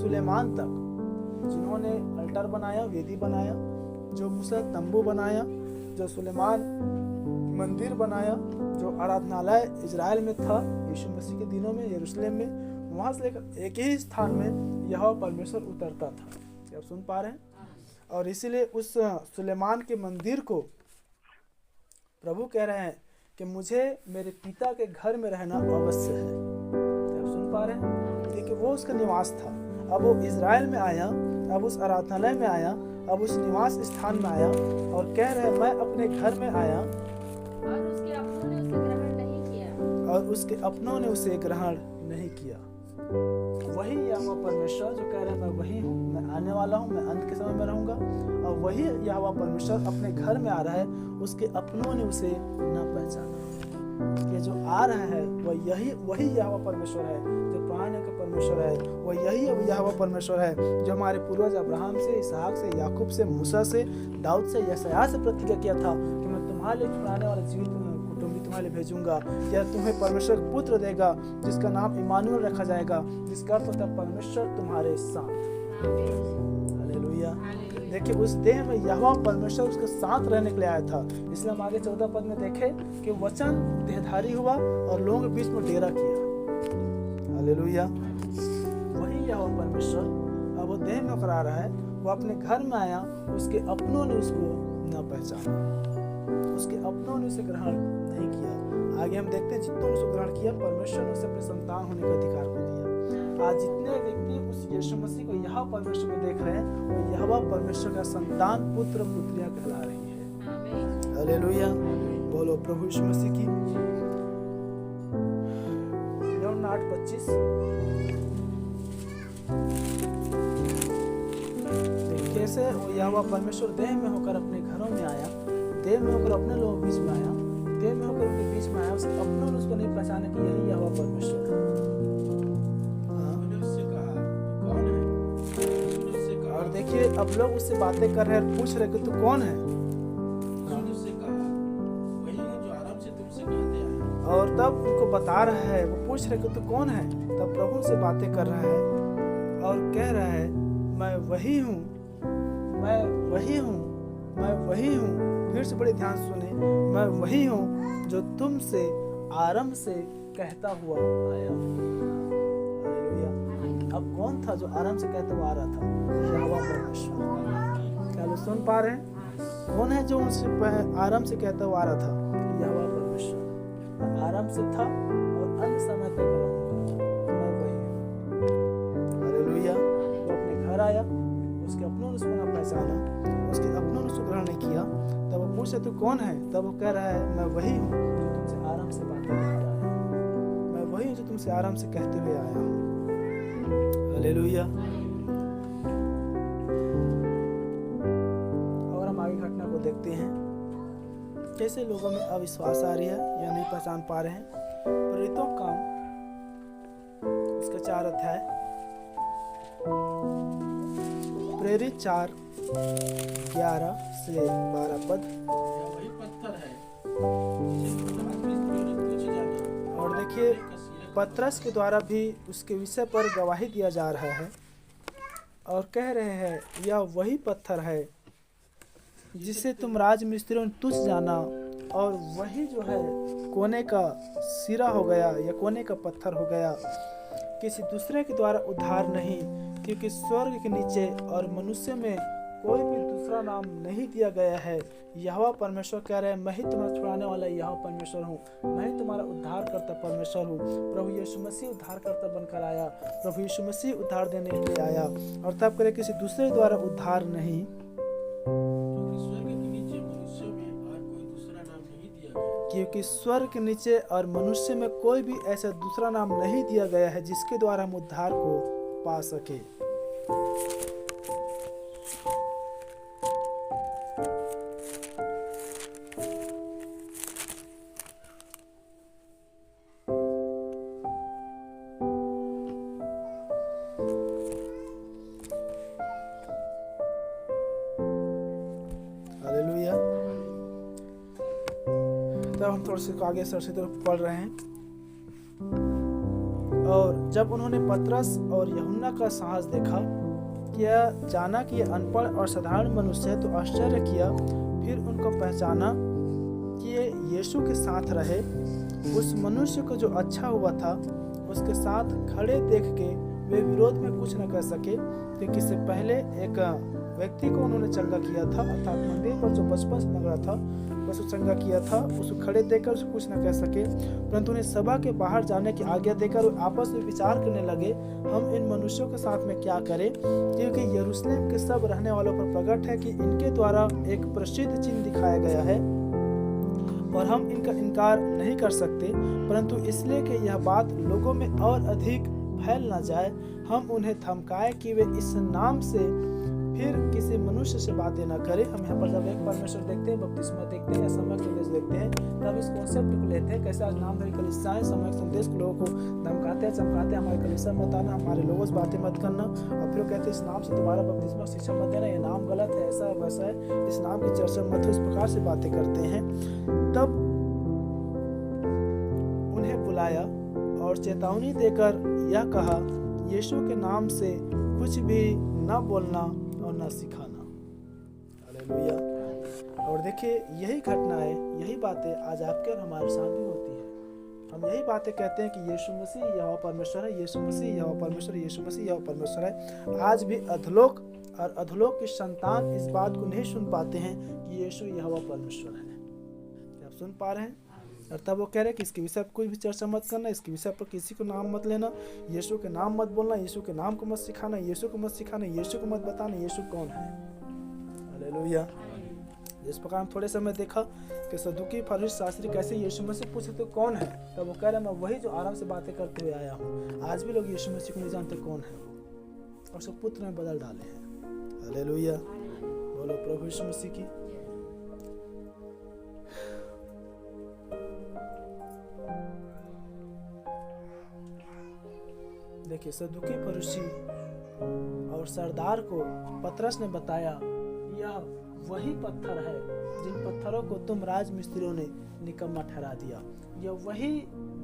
सुलेमान तक जिन्होंने अल्टर बनाया, वेदी बनाया, जो मूसा तंबू बनाया, जो सुलेमान मंदिर बनाया, जो आराधनालय इज़राइल में था यीशु मसीह के दिनों में यरूशलेम में, वहां से लेकर एक ही स्थान में यहोवा परमेश्वर उतरता था। क्या आप सुन पा रहे हैं? और इसीलिए उस सुलेमान के मंदिर को प्रभु कह रहे हैं कि मुझे मेरे पिता के घर में रहना अवश्य है। क्या आप सुन पा रहे हैं? देखिए, वो उसका निवास था। अब वो इज़राइल में आया, अब उस आराधनालय में आया, अब उस निवास स्थान में आया और कह रहे हैं मैं अपने घर में आया और उसके अपनों ने उसे ग्रहण नहीं किया। वही यहोवा परमेश्वर जो कह रहे हैं मैं वही हूँ, मैं आने वाला हूँ, मैं अंत के समय में रहूंगा, और वही यहोवा परमेश्वर अपने घर में आ रहा है, उसके अपनों ने उसे न पहचाना। ये जो आ रहा है वही यहोवा परमेश्वर है, जो पुराने का परमेश्वर है, वह यही यहोवा परमेश्वर है जो हमारे पूर्वज अब्राहम से, इसहाक से, याकूब से, मूसा से, दाऊद से, यशायाह से प्रतिज्ञा किया था कि मैं तुम्हारे लिए पुराने वाले जीवित कुटुंबी तुम्हारे लिए भेजूंगा, या तुम्हें परमेश्वर पुत्र देगा जिसका नाम इमानुएल रखा जाएगा, जिसका अर्थ होता है परमेश्वर तुम्हारे साथ। हालेलुया। देखिए, उस देह में यहोवा परमेश्वर उसके साथ रहने के लिए आया था। इसलिए हम आगे 14 पद में देखें कि वचन देहधारी हुआ और लोगों के बीच में डेरा किया। हालेलुया। वही यहोवा परमेश्वर अब वो देह में होकर आ रहा है, वो अपने घर में आया, उसके अपनों ने उसको न पहचाना, उसके अपनों ने उसे ग्रहण नहीं किया। आगे हम देखते हैं, जितनों ने उसे ग्रहण किया परमेश्वर ने उसे अपने संतान होने का अधिकार को दिया। आज जितने व्यक्ति उस यीशु मसीह को यहोवा परमेश्वर में देख रहे हैं, वो यहोवा परमेश्वर का संतान, पुत्र पुत्रियां कहला रही है। हालेलुया। बोलो प्रभु यीशु मसीह की। यूहन्ना 8:25 कैसे वो यहोवा परमेश्वर देह में होकर अपने घरों में आया, देह में होकर अपने लोगों के बीच में आया, देह में होकर उनके बीच में आया, उसके अपनों ने उसको नहीं पहचाना कि यही यहोवा परमेश्वर है। और देखिए, अब लोग उससे बातें कर रहे हैं, पूछ रहे कि तू कौन है, और तब उनको बता रहा है, वो पूछ रहे कि तू कौन है, तब प्रभु से बातें कर रहा है और कह रहा है मैं वही हूँ, मैं वही हूँ, मैं वही हूँ। फिर से बड़े ध्यान सुने, मैं वही हूँ जो तुमसे आरंभ से कहता हुआ आया हूँ। अब कौन था जो आरंभ से कहता हुआ आ रहा था? यहोवा परमेश्वर। क्या लोग सुन पा रहे हैं? कौन है जो उनसे आरंभ से कहता हुआ आ रहा था? यहोवा परमेश्वर। आरंभ से था और अंत समय तक रहूंगा, मैं वही हूँ। हालेलुया। वो अपने घर आया, उसके अपनों ने उसको ना पहचाना, उसके अपनों ने उसको ग्रहण नहीं किया। तब वो पूछे तू कौन है? तब वो कह रहा है मैं वही हूँ जो तुमसे आराम से बातें करता आया हूँ, मैं वही हूँ जो तुमसे आराम से कहते हुए आया हूँ। हालेलुया। और हम आगे घटना को देखते हैं, कैसे लोगों में अविश्वास आ रही है या नहीं पहचान पा रहे हैं। प्रेरितों काम उसका 4 अध्याय, प्रेरित 4:11 से 12 पद। वही पत्थर है और देखिए, पतरस के द्वारा भी उसके विषय पर गवाही दिया जा रहा है और कह रहे हैं यह वही पत्थर है जिसे तुम राजमिस्त्रियों ने तुच्छ जाना, और वही जो है कोने का सिरा हो गया या कोने का पत्थर हो गया, किसी दूसरे के द्वारा उद्धार नहीं, क्योंकि स्वर्ग के नीचे और मनुष्य में कोई भी दूसरा नाम नहीं दिया गया है। यहोवा परमेश्वर कह रहे हैं मैं ही तुम्हारा छुड़ाने वाला यहोवा परमेश्वर हूँ, मैं ही तुम्हारा उद्धार करता परमेश्वर हूँ। प्रभु यीशु मसीह उद्धार करता बनकर आया, प्रभु यीशु मसीह उद्धार देने के लिए आया, और तब करे किसी दूसरे द्वारा उद्धार नहीं, क्योंकि स्वर्ग के नीचे और मनुष्य में कोई भी ऐसा दूसरा नाम नहीं दिया गया है जिसके द्वारा हम उद्धार को पा सके। हम थोड़े से आगे सरसी तरफ पढ़ रहे हैं। और जब उन्होंने पतरस और यूहन्ना का साहस देखा, किया जाना कि ये अनपढ़ और साधारण मनुष्य है, तो आश्चर्य किया। फिर उनको पहचाना कि ये यीशु के साथ रहे। उस मनुष्य को जो अच्छा हुआ था उसके साथ खड़े देख के वे विरोध में कुछ न कर सके, क्योंकि इससे पहले एक व्यक्ति को उन्होंने चंगा किया था, अर्थात मंदिर पर जो बचपन से लग रहा था बस वो चंगा किया था। उसको खड़े देखकर उसको कुछ न कह सके, परंतु उन्हें सभा के बाहर जाने की आज्ञा देकर वो आपस में विचार करने लगे, हम इन मनुष्यों के साथ में क्या करें, क्योंकि यरूशलेम के सब रहने वालों पर प्रकट है कि इनके द्वारा एक प्रसिद्ध चिन्ह दिखाया गया है और हम इनका इनकार नहीं कर सकते, परंतु इसलिए कि यह बात लोगों में और अधिक फैल न जाए, हम उन्हें धमकाए कि वे इस नाम से फिर किसी मनुष्य से बातें न करें। हम यहाँ पर जब एक परमेश्वर देखते हैं, बपतिस्मा देखते हैं या सम्यक संदेश देखते हैं, तब इस कॉन्सेप्ट को लेते हैं कैसे आज नामधारी कलीसियाएं सम्यक संदेश के लोगों को धमकाते हैं, चमकाते हैं, हमारे कलीसिया मत आना, हमारे लोगों से बातें मत करना, और फिर कहते हैं इस नाम से दोबारा बपतिस्मा शिक्षा मत देना, ये नाम गलत है, ऐसा है वैसा है, इस नाम की चर्चा मत हो, इस प्रकार से बातें करते हैं। तब उन्हें बुलाया और चेतावनी देकर यह कहा, यीशु के नाम से कुछ भी न बोलना और न सिखाना। हालेलुया। और देखिए यही घटना है, यही बातें आज आपके और हमारे साथ भी होती है। हम यही बातें कहते हैं कि यीशु मसीह यहोवा परमेश्वर है, यीशु मसीह यहोवा परमेश्वर, यीशु मसीह यहोवा परमेश्वर है। आज भी अधलोक और अधलोक की संतान इस बात को नहीं सुन पाते हैं कि यीशु यहोवा परमेश्वर है। क्या आप सुन पा रहे हैं? और तब वो कह रहे हैं कि इसके विषय पर कोई भी चर्चा मत करना, इसके विषय पर किसी को नाम मत लेना, यीशु के नाम मत बोलना, यीशु के नाम को मत सिखाना, यीशु को मत सिखाना, यीशु को मत बताना यीशु कौन है। हालेलुया। इस प्रकार हम थोड़े समय देखा कि सदुकी फरीसी शास्त्री कैसे यीशु मसीह पूछे तो कौन है, तब वो कह रहे मैं वही जो आराम से बातें करते हुए आया हूँ। आज भी लोग यीशु मसीह को नहीं जानते कौन है वो, और सब पुत्र में बदल डाले हैं। हालेलुया। बोलो प्रभु यीशु मसीह की। देखिए सदुकी फरीसी और सरदार को पतरस ने बताया, यह वही पत्थर है जिन पत्थरों को तुम राजमिस्त्रियों ने निकम्मा ठहरा दिया। यह वही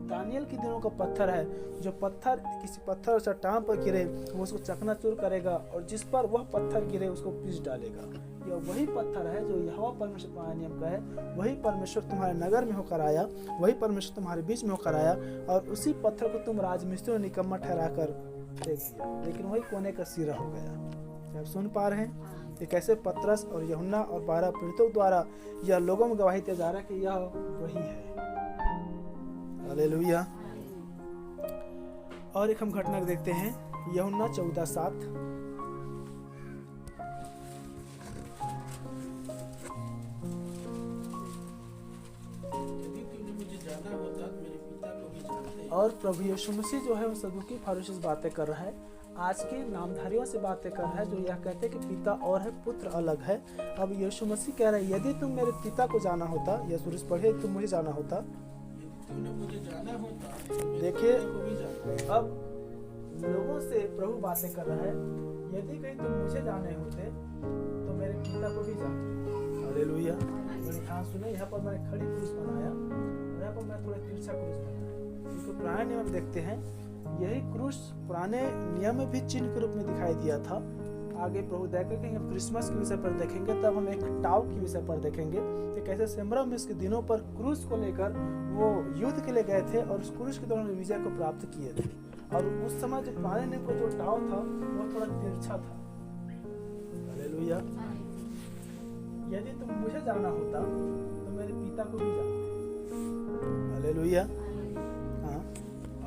दानियल के दिनों का पत्थर है, जो पत्थर किसी पत्थर और चट्टान पर गिरे वो उसको चकनाचूर करेगा, और जिस पर वह पत्थर गिरे उसको पीस डालेगा। यह वही पत्थर है जो यहोवा परमेश्वर तुम्हारे नियम का है। वही परमेश्वर तुम्हारे नगर में होकर आया, वही परमेश्वर तुम्हारे बीच में होकर आया, और उसी पत्थर को तुम राजमिस्त्रियों ने निकम्मा ठहरा कर फेंक दिया, लेकिन वही कोने का सिरा हो गया। आप सुन पा रहे हैं कि कैसे पतरस और यूहन्ना और 12 प्रेरितों द्वारा यह लोगों में गवाही दिया जा रहा है कि यह वही है। हालेलुया। और एक हम घटना देखते हैं, यूहन्ना 14:7। और प्रभु यीशु मसीह जो है वो सदुकी फरीसी से बातें कर रहा है, आज के नामधारियों से बातें कर रहा है जो यह कहते हैं कि पिता और है पुत्र अलग है। अब यीशु मसीह कह रहा है यदि तुम मेरे पिता को जाना होता, या सूरज पढ़े, तुम मुझे जाना होता। देखिए अब लोगों से प्रभु बातें कर रहा है, यदि कहीं तुम मुझे जाने होते तो मेरे पिता को भी जाते। हालेलुया। मैंने ध्यान सुने, यहाँ पर मैंने खड़ी क्रूस बनाया, यहाँ पर मैं थोड़ा तिरछा क्रूस बनाया। तो पुराने नियम देखते हैं, यही क्रूस पुराने नियम में भी चिन्ह के रूप में दिखाई दिया था। आगे प्रभु देखेंगे कि हम क्रिसमस के विषय पर देखेंगे, तब हम एक टाव के विषय पर देखेंगे कि कैसे सेम्ब्रामिस के दिनों पर क्रूस को लेकर वो युद्ध के लिए गए थे और उस क्रूस के दौरान विजय को प्राप्त किए थे। और उस समय जो पुराने नियम का जो टाव था वो थोड़ा तिरछा था। हालेलुया। यदि तुम मुझे जाना होता तो मेरे पिता को भी जानते। हालेलुया।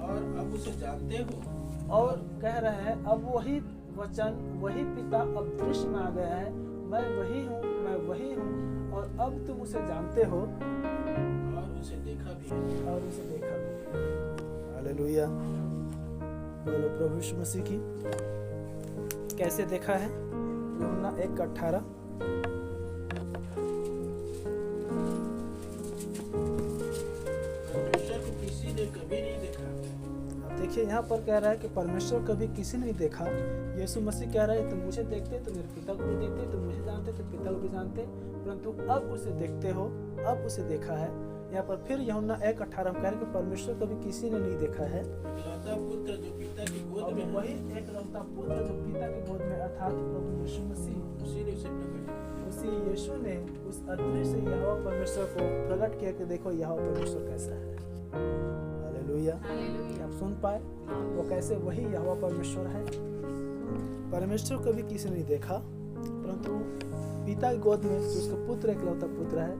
और अब उसे जानते हो। और कह रहे हैं अब वही वचन, वही पिता अब दृश्य में आ गया है, मैं वही हूँ, मैं वही हूँ, और अब तुम उसे जानते हो और उसे देखा भी है। और उसे देखा भी। हालेलुया। बोलो प्रभु यीशु मसीह की। कैसे देखा है? यूहन्ना 1:18। परमेश्वर को किसी ने कभी नहीं देखा। देखिए यहाँ पर कह रहा है कि परमेश्वर कभी किसी ने नहीं देखा। यीशु मसीह कह रहा है तुम मुझे देखते तो मेरे पिता को भी देखते, तुम मुझे जानते तो पिता को भी जानते, परंतु अब उसे देखते हो, अब उसे देखा है। यहाँ पर फिर यूहन्ना 1:18 में कह रहे कि परमेश्वर कभी किसी ने नहीं देखा है, इकलौता पुत्र जो पिता की गोद और में है, वही एकलौता पुत्र जो पिता की गोद में अर्थात प्रभु यीशु मसीह, उसी ने उसे प्रकट किया। उसी यीशु ने उस अदृश्य यहोवा परमेश्वर को प्रकट किया कि देखो यहोवा परमेश्वर कैसा है। हालेलुया। हालेलुया। आप सुन पाए वो कैसे वही यहोवा परमेश्वर है। परमेश्वर कभी किसी ने नहीं देखा, परंतु पिता की गोद में जो उसका पुत्र एकलौता पुत्र है,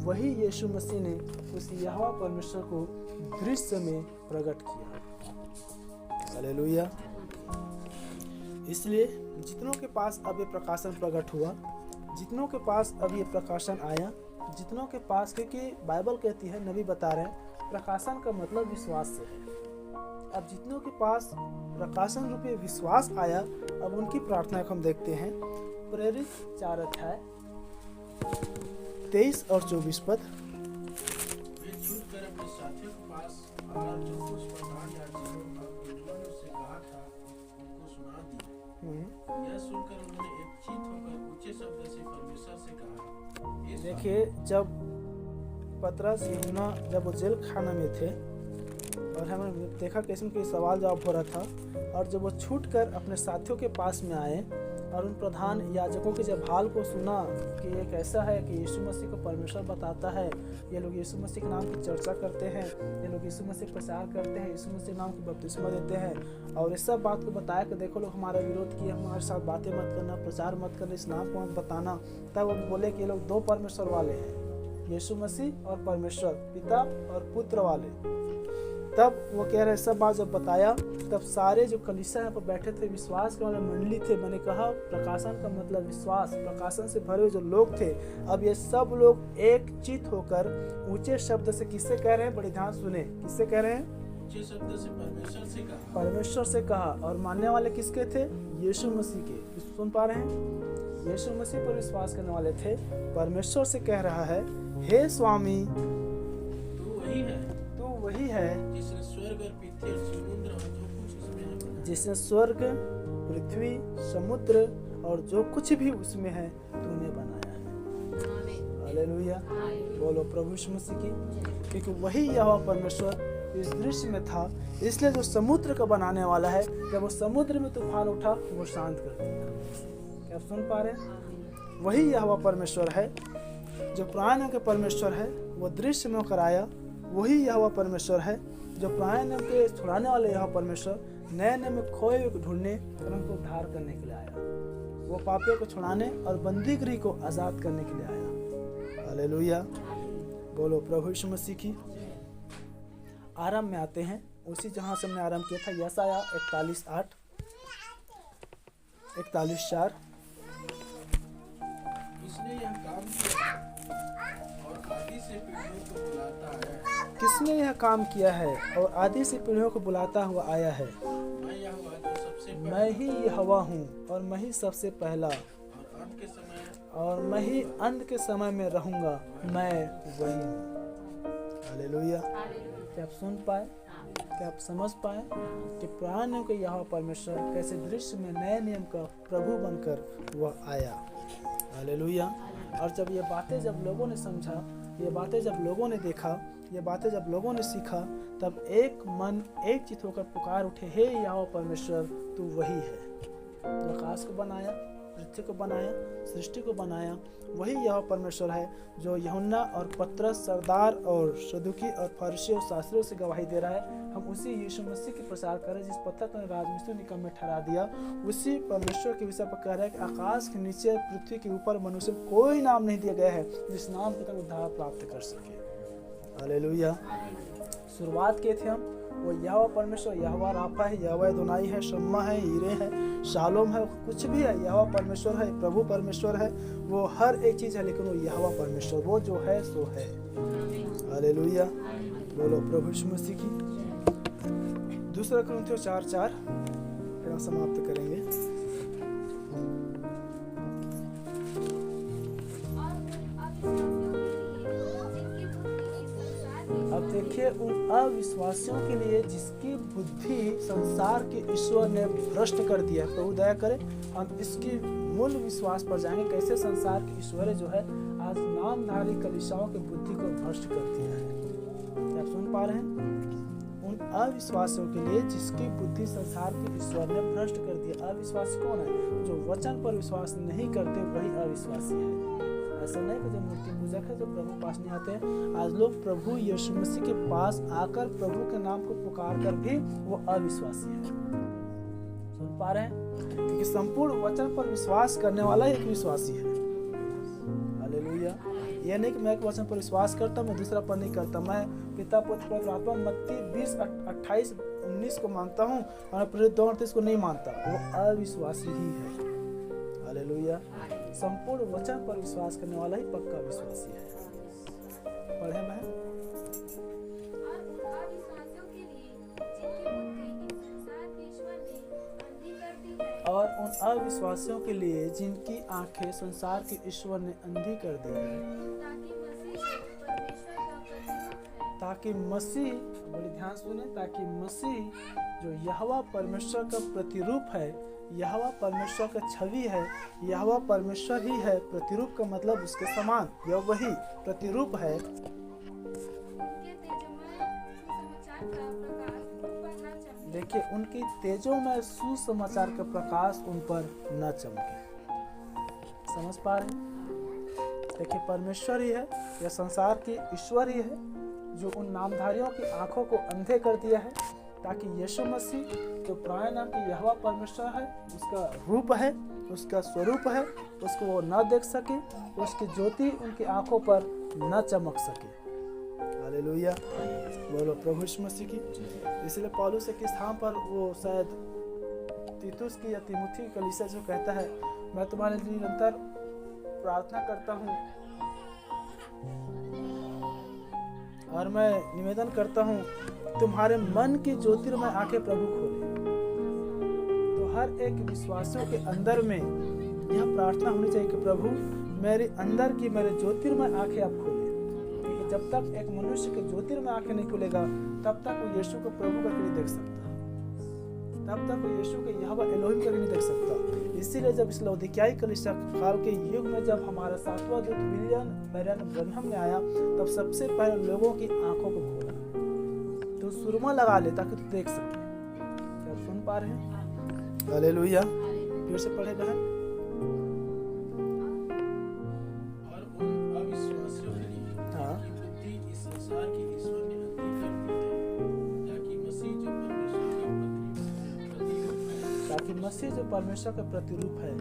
वही यीशु मसीह ने उस यहोवा परमेश्वर को दृश्य में प्रकट किया। हालेलुया। इसलिए जितनों के पास अब ये प्रकाशन प्रकट हुआ, जितनों के पास अब ये प्रकाशन आया, जितनों के पास, क्योंकि बाइबल कहती है, नबी बता रहे हैं, प्रकाशन का मतलब विश्वास से है। अब जितनों के पास प्रकाशन रूपी विश्वास आया, अब उनकी प्रार्थना को हम देखते हैं। प्रेरित 4 अध्याय 23 और 24 पद। वे छूटकर अपने साथियों के पास और जो कुछ प्रधान याजकों और विद्वानों ने उससे कहा था उनको सुना दिया। यह सुनकर उन्होंने एकचित होकर ऊंचे शब्द से परमेश्वर से कहा, हे स्वामी, देखिए, जब पतरस यूहन्ना जब वो जेल खाना में थे और हमने देखा कि इसमें कोई सवाल जवाब हो रहा था, और जब वो छूटकर अपने साथियों के पास में आए और उन प्रधान याजकों के जब हाल को सुना कि ये कैसा है कि यीशु मसीह को परमेश्वर बताता है, ये लोग यीशु मसीह के नाम की चर्चा करते हैं, ये लोग यीशु मसीह प्रचार करते हैं, यीशु मसीह नाम की बपतिस्मा देते हैं, और इस सब बात को बताया कि देखो लोग हमारा विरोध किए, हमारे साथ बातें मत करना, प्रचार मत करना, इस नाम को मत बताना। तब वो बोले कि ये लोग 2 परमेश्वर वाले हैं, यीशु मसीह और परमेश्वर, पिता और पुत्र वाले। तब वो कह रहे सब बात जब बताया, तब सारे जो कलीसिया यहाँ पर बैठे थे, विश्वास के वाले मंडली थे, मैंने कहा प्रकाशन का मतलब विश्वास, प्रकाशन से भरे हुए जो लोग थे, अब ये सब लोग एक चित होकर ऊंचे शब्द से किससे कह रहे हैं, बड़े ध्यान सुने, किससे कह रहे हैं, ऊंचे शब्द से परमेश्वर से कहा। परमेश्वर से कहा। और मानने वाले किसके थे, यीशु मसीह के। सुन पा रहे हैं, यीशु मसीह पर विश्वास करने वाले थे। परमेश्वर से कह रहा है, हे स्वामी, तू वही है वही है जिसने स्वर्ग और पृथ्वी और समुद्र और जो कुछ उसमें है बनाया। जिसने स्वर्ग, पृथ्वी, समुद्र और जो कुछ भी उसमें है तूने बनाया है। आमीन। हालेलुया। हालेलुया। बोलो प्रभु यीशु मसीह की। क्योंकि वही यहोवा परमेश्वर इस दृश्य में था, इसलिए जो समुद्र का बनाने वाला है, जब वो समुद्र में तूफान उठा वो शांत कर दिया। क्या आप सुन पा रहे हैं? वही यहोवा परमेश्वर है जो पुराने नियम के परमेश्वर है, वो दृश्य में होकर आया। वही यहोवा परमेश्वर है जो पुराने नियम के छुड़ाने वाले यहोवा परमेश्वर नए नियम में खोए हुए को ढूंढने और उनको उद्धार करने के लिए आया। वो पापियों को छुड़ाने और बंदीगिरी को आजाद करने के लिए आया। हालेलुया। बोलो प्रभु यीशु मसीह की। आरंभ में आते हैं, उसी जहां से हमने आरंभ किया था, यशायाह 41:8, 41:4। इसने यह काम किया और आदि से पीढ़ियों को बुलाता है। किसने यह काम किया है और आदि से पीढ़ियों को बुलाता हुआ आया है? मैं यह हुआ जो सबसे पहला मैं ही यहोवा हूँ और मैं ही सबसे पहला, और अंत के समय और मैं ही अंत के समय में रहूंगा, मैं वही हूँ। हालेलुया। क्या आप सुन पाए, क्या आप समझ पाए कि पुराने नियम के यहोवा परमेश्वर कैसे दृश्य में नए नियम का प्रभु बनकर वह आया। हालेलुया। और जब ये बातें जब लोगों ने समझा, ये बातें जब लोगों ने देखा, ये बातें जब लोगों ने सीखा, तब एक मन एक चित होकर पुकार उठे, हे यहोवा परमेश्वर तू वही है जो आकाश को बनाया, पृथ्वी को बनाया, सृष्टि को बनाया। वही यहोवा परमेश्वर है जो यूहन्ना और पतरस, सरदार और सदूकी और फरीसियों और शास्त्रियों से गवाही दे रहा है। हम उसी यीशु मसीह के प्रचार करें जिस पत्थर को राजमिस्त्री निकम में ठहरा दिया, उसी परमेश्वर के विषय पर कह रहे हैं कि आकाश के नीचे पृथ्वी के ऊपर मनुष्य को कोई नाम नहीं दिया गया है जिस नाम के तक उद्धार प्राप्त कर सके। हालेलुया। शुरुआत किए थे हम, वो यहोवा परमेश्वर, यहोवा राफा है, यहोवा अदोनाई है, शम्मा है, हीरे है, शालोम है, कुछ भी है, यहोवा परमेश्वर है, प्रभु परमेश्वर है, वो हर एक चीज है, लेकिन वो यहोवा परमेश्वर, वो जो है सो है। हालेलुया। बोलो प्रभु यीशु मसीह की। 2 कुरिन्थियों 4:4 यहाँ समाप्त करेंगे। अब देखिए, उन अविश्वासियों के लिए जिसकी बुद्धि संसार के ईश्वर ने भ्रष्ट कर दिया, प्रभु दया करे हम इसकी मूल विश्वास पर जाएंगे, कैसे संसार के ईश्वर जो है आज नामधारी कलीसियाओं की बुद्धि को भ्रष्ट कर दिया है। आप सुन पा रहे हैं? उन अविश्वासियों के लिए जिसकी बुद्धि संसार के ईश्वर ने भ्रष्ट कर दिया। अविश्वासी कौन है? जो वचन पर विश्वास नहीं करते वही अविश्वासी है। ऐसा नहीं कि जो मूर्ति पूजक है, जो प्रभु पास नहीं आते हैं। आज लोग प्रभु यीशु मसीह के पास आकर प्रभु के नाम को पुकार कर भी वो अविश्वासी है। सुन पा रहे हैं? क्योंकि संपूर्ण वचन पर विश्वास करने वाला एक विश्वासी है। हालेलुया। यह नहीं कि मैं एक वचन पर विश्वास करता, मैं दूसरा पर नहीं करता। मैं पिता पुत्र पवित्र आत्मा मत्ती 20:28-19 को मानता हूँ और प्रेरित 2:38 को नहीं मानता। वो अविश्वासी ही है। हालेलुया। संपूर्ण वचन पर विश्वास करने वाला ही पक्का विश्वासी है। पढ़े बहन। और उन अविश्वासियों के लिए जिनकी आंखें संसार के ईश्वर ने अंधी कर दी है, ताकि मसीह, बड़ी ध्यान सुने, ताकि मसीह जो यहोवा परमेश्वर का प्रतिरूप है, यहोवा परमेश्वर का छवि है, यहोवा परमेश्वर ही है। प्रतिरूप का मतलब उसके समान, यह वही प्रतिरूप है। देखिए, उनकी तेजों में सुसमाचार का प्रकाश उन पर न चमके। समझ पा रहे हैं? देखिए, परमेश्वर ही है, यह संसार की ईश्वर ही है जो उन नामधारियों की आंखों को अंधे कर दिया है, ताकि यीशु मसीह जो पुराने नाम की यहोवा परमेश्वर है, उसका रूप है, उसका स्वरूप है, उसको वो न देख सके, उसकी ज्योति उनकी आंखों पर न चमक सके। हालेलुया। बोलो प्रभु यीशु मसीह की। इसलिए पौलुस के स्थान पर वो शायद तीतुस की या तीमुथी की कलीसिया जो कहता है, मैं तुम्हारे लिए निरंतर प्रार्थना करता हूँ और मैं निवेदन करता हूँ तुम्हारे मन की ज्योतिर्मय आंखें प्रभु खोले। तो हर एक विश्वासियों के अंदर में यह प्रार्थना होनी चाहिए कि प्रभु मेरे अंदर की मेरे ज्योतिर्मय आंखें आप खोले। क्योंकि जब तक एक मनुष्य के ज्योतिर्मय आंखें नहीं खुलेगा, तब तक वो यीशु को प्रभु करके नहीं देख सकता, तब तक वो यीशु के यहोवा एलोहिम करके नहीं देख सकता। इसीलिए जब इस लौदीकियाई कलीसिया काल के युग में जब हमारा 7वां दूत विलियम मैरियन ब्रनहम ने आया, तब सबसे पहले लोगों की आंखों को खोला। तो सुरमा लगा ले ताकि तू देख सके। क्या सुन पा रहे हैं? हालेलुया। फिर से पढ़े बहन। और उन अविश्वासियों के लिए जिनकी बुद्धि इस संसार के ईश्वर ने अंधी कर दी है, ताकि मसीह जो परमेश्वर का प्रतिरूप है,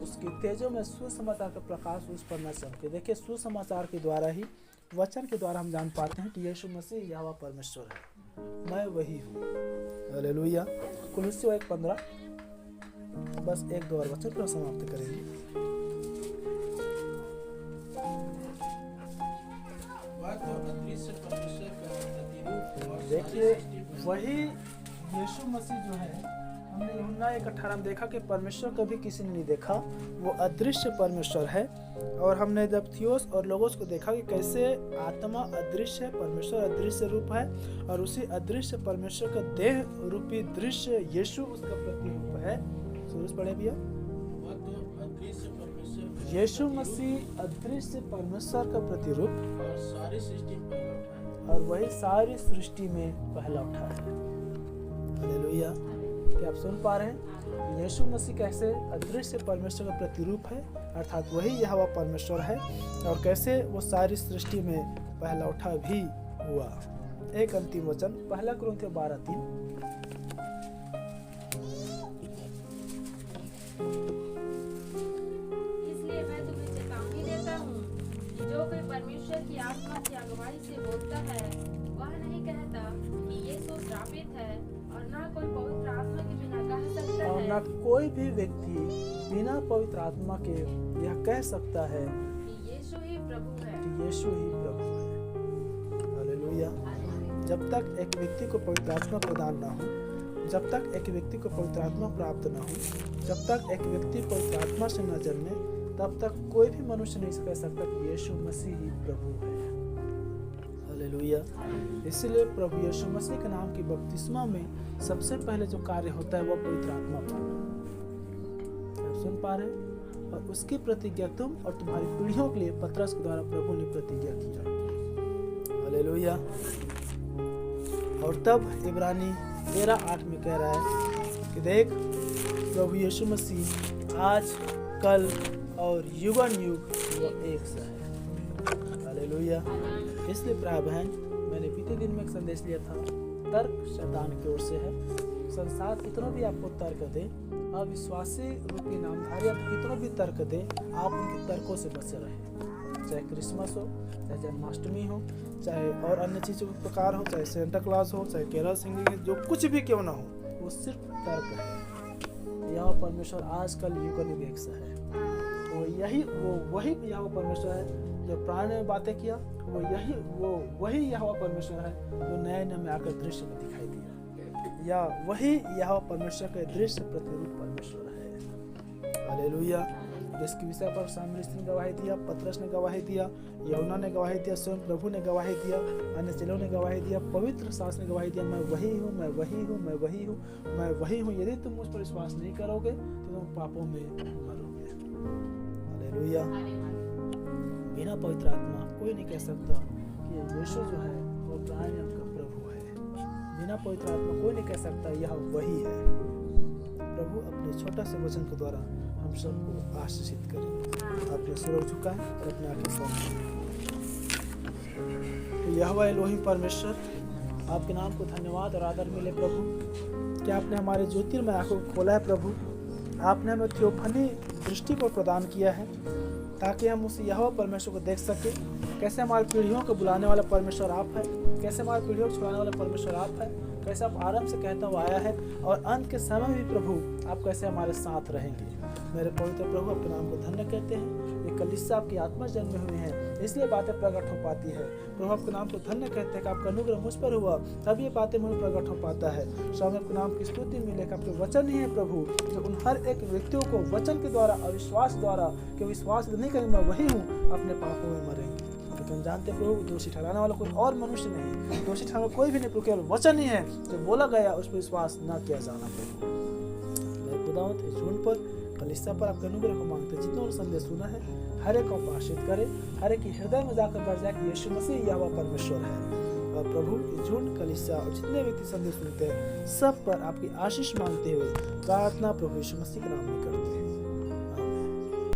उसकी तेजों में सुसमाचार का प्रकाश उस पर न चमके। देखिए, सुसमाचार के द्वारा ही, वचन के द्वारा हम जान पाते हैं कि यीशु मसीह यहोवा परमेश्वर है, मैं वही हूँ। हालेलुया। कुलुस्सी 1:15। बस एक दो और वचन पर समाप्त करेंगे। देखिए, वही यीशु मसीह जो है, हमने यूहन्ना 1:18 में देखा कि परमेश्वर कभी किसी ने नहीं देखा, वो अदृश्य परमेश्वर है। और हमने जब थियोस और लोगोस को देखा कि कैसे आत्मा अदृश्य है, परमेश्वर अदृश्य रूप है, और उसी अदृश्य परमेश्वर का देह रूपी दृश्य यीशु उसका प्रतिरूप है। सूरज पढ़े भैया। यीशु मसीह अदृश्य परमेश्वर का प्रतिरूप और वही सारी सृष्टि में पहला उठा है। हालेलुया। क्या आप सुन पा रहे हैं? यीशु मसीह कैसे अदृश्य परमेश्वर का प्रतिरूप है, अर्थात वही यहोवा परमेश्वर है, और कैसे वो सारी सृष्टि में पहला उठा भी हुआ। एक अंतिम वचन 1 कुरिन्थियों 12:3। इसलिए मैं तुम्हें चेतावनी देता हूँ कि जो कोई परमेश्वर की आत्मा की अगुवाई से बोलता है, वह नहीं कहता कि यीशु श्रापित है, और न कोई पवित्र आत्मा के बिना कह सकता और है, न कोई भी व्यक्ति बिना पवित्र आत्मा के यह कह सकता है कि यीशु ही प्रभु है। कि यीशु ही प्रभु है। हालेलुया। जब तक एक व्यक्ति को पवित्र आत्मा प्रदान न हो, जब तक एक व्यक्ति को पवित्र आत्मा प्राप्त न हो, जब तक एक व्यक्ति पवित्र आत्मा से न जन्मे, तब तक कोई भी मनुष्य नहीं कह सकता कि यीशु मसीह ही प्रभु है। हालेलुया। इसलिए प्रभु यीशु मसीह के नाम की बपतिस्मा में सबसे पहले जो कार्य होता है वो पवित्र आत्मा पाना। आप सुन पा रहे हैं? और उसकी प्रतिज्ञा तुम और तुम्हारी पीढ़ियों के लिए पतरस के द्वारा प्रभु ने प्रतिज्ञा किया। हालेलुया। और तब इब्रानी 13:8 में कह रहा है कि देख प्रभु यीशु मसीह आज कल और युगन युग वो एक सा है। हालेलुया। इसलिए प्राय बहन, मैंने बीते दिन में एक संदेश लिया था, तर्क शैतान की ओर से है। संसार कितना भी आपको तर्क दे, अविश्वासी रूपी नामधारी आपको कितना भी तर्क दे, आप उनके तर्कों से बचे रहे। चाहे क्रिसमस हो, चाहे जन्माष्टमी हो, चाहे और अन्य चीज़ों के प्रकार हो, चाहे सेंटा क्लॉज हो, चाहे केरल सिंगिंग, जो कुछ भी क्यों ना हो, वो सिर्फ तर्क है। यह परमेश्वर आजकल युग एक सा है। वो वही यह परमेश्वर है जो प्राण में बातें किया, वही यह परमेश्वर है जो नए में आकर दृश्य में दिखाई दिया, या वही यह परमेश्वर के दृश्य प्रतिरूप परमेश्वर है। हालेलुया। जिसके विषय पर सामरिस्ती ने गवाही दिया, पतरस ने गवाही दिया, यूहन्ना ने गवाही दिया, स्वयं प्रभु ने गवाही दिया, अन्य चेलों ने गवाही दिया, पवित्र शास्त्र ने गवाही दिया, मैं वही हूँ, मैं वही हूँ, मैं वही हूँ, मैं वही हूँ। यदि तुम मुझ पर विश्वास नहीं करोगे तो तुम पापों में मरोगे। हालेलुया। बिना पवित्र आत्मा कोई नहीं कह सकता कि यीशु जो है वो प्राण का प्रभु है। बिना पवित्र आत्मा कोई नहीं कह सकता यह वही है। प्रभु अपने छोटा से वचन के द्वारा हम सबको आशीषित करें। अपने सिर झुकाएं और अपने आंखें बंद करें। यहोवा एलोहिम परमेश्वर, आपके नाम को धन्यवाद और आदर मिले प्रभु कि आपने हमारे ज्योतिर्मय आंखों को खोला है। प्रभु आपने हमें थियोफनी दृष्टि को प्रदान किया है ताकि हम उस यहोवा परमेश्वर को देख सके। कैसे हमारी पीढ़ियों को बुलाने वाला परमेश्वर आप है, कैसे हमारी पीढ़ियों को छुड़ाने वाला परमेश्वर आप है, कैसे आप आरंभ से कहता हुआ आया है और अंत के समय भी प्रभु आप कैसे हमारे साथ रहेंगे। मेरे पवित्र प्रभु आपके नाम को धन्य कहते हैं। ये कलीसिया आपकी आत्मा जन्मे हुए हैं, इसलिए बातें प्रकट हो पाती है। प्रभु आपके नाम को धन्य कहते हैं कि आपका अनुग्रह मुझ पर हुआ, तब ये बातें मुझे प्रकट हो पाता है। स्वामी आपके नाम की स्तुति मिले कि आपके वचन ही है प्रभु जो उन हर एक व्यक्तियों को वचन के द्वारा, अविश्वास द्वारा, कि विश्वास नहीं करेंगे मैं वही हूँ, अपने पापों में मरेंगे। लेकिन हम जानते प्रभु दोषी ठहराने वाला कोई और मनुष्य नहीं, दोषी ठहराने कोई भी नहीं, केवल वचन ही है जो बोला गया उस पर विश्वास न किया जाना। प्रभु मेरे खुदावंत इस झुंड पर, कलीसिया पर आपके अनुग्रह को मांगते, जितनों ने संदेश सुना है हर एक को आशीषित करे, हर एक के हृदय में जाकर बैठ जाए कि यीशु मसीह यहोवा परमेश्वर है। और प्रभु इस झुंड, कलीसिया और जितने व्यक्ति संदेश सुनते हैं सब पर आपकी आशीष मांगते हुए प्रार्थना प्रभु यीशु मसीह के नाम में करते हैं।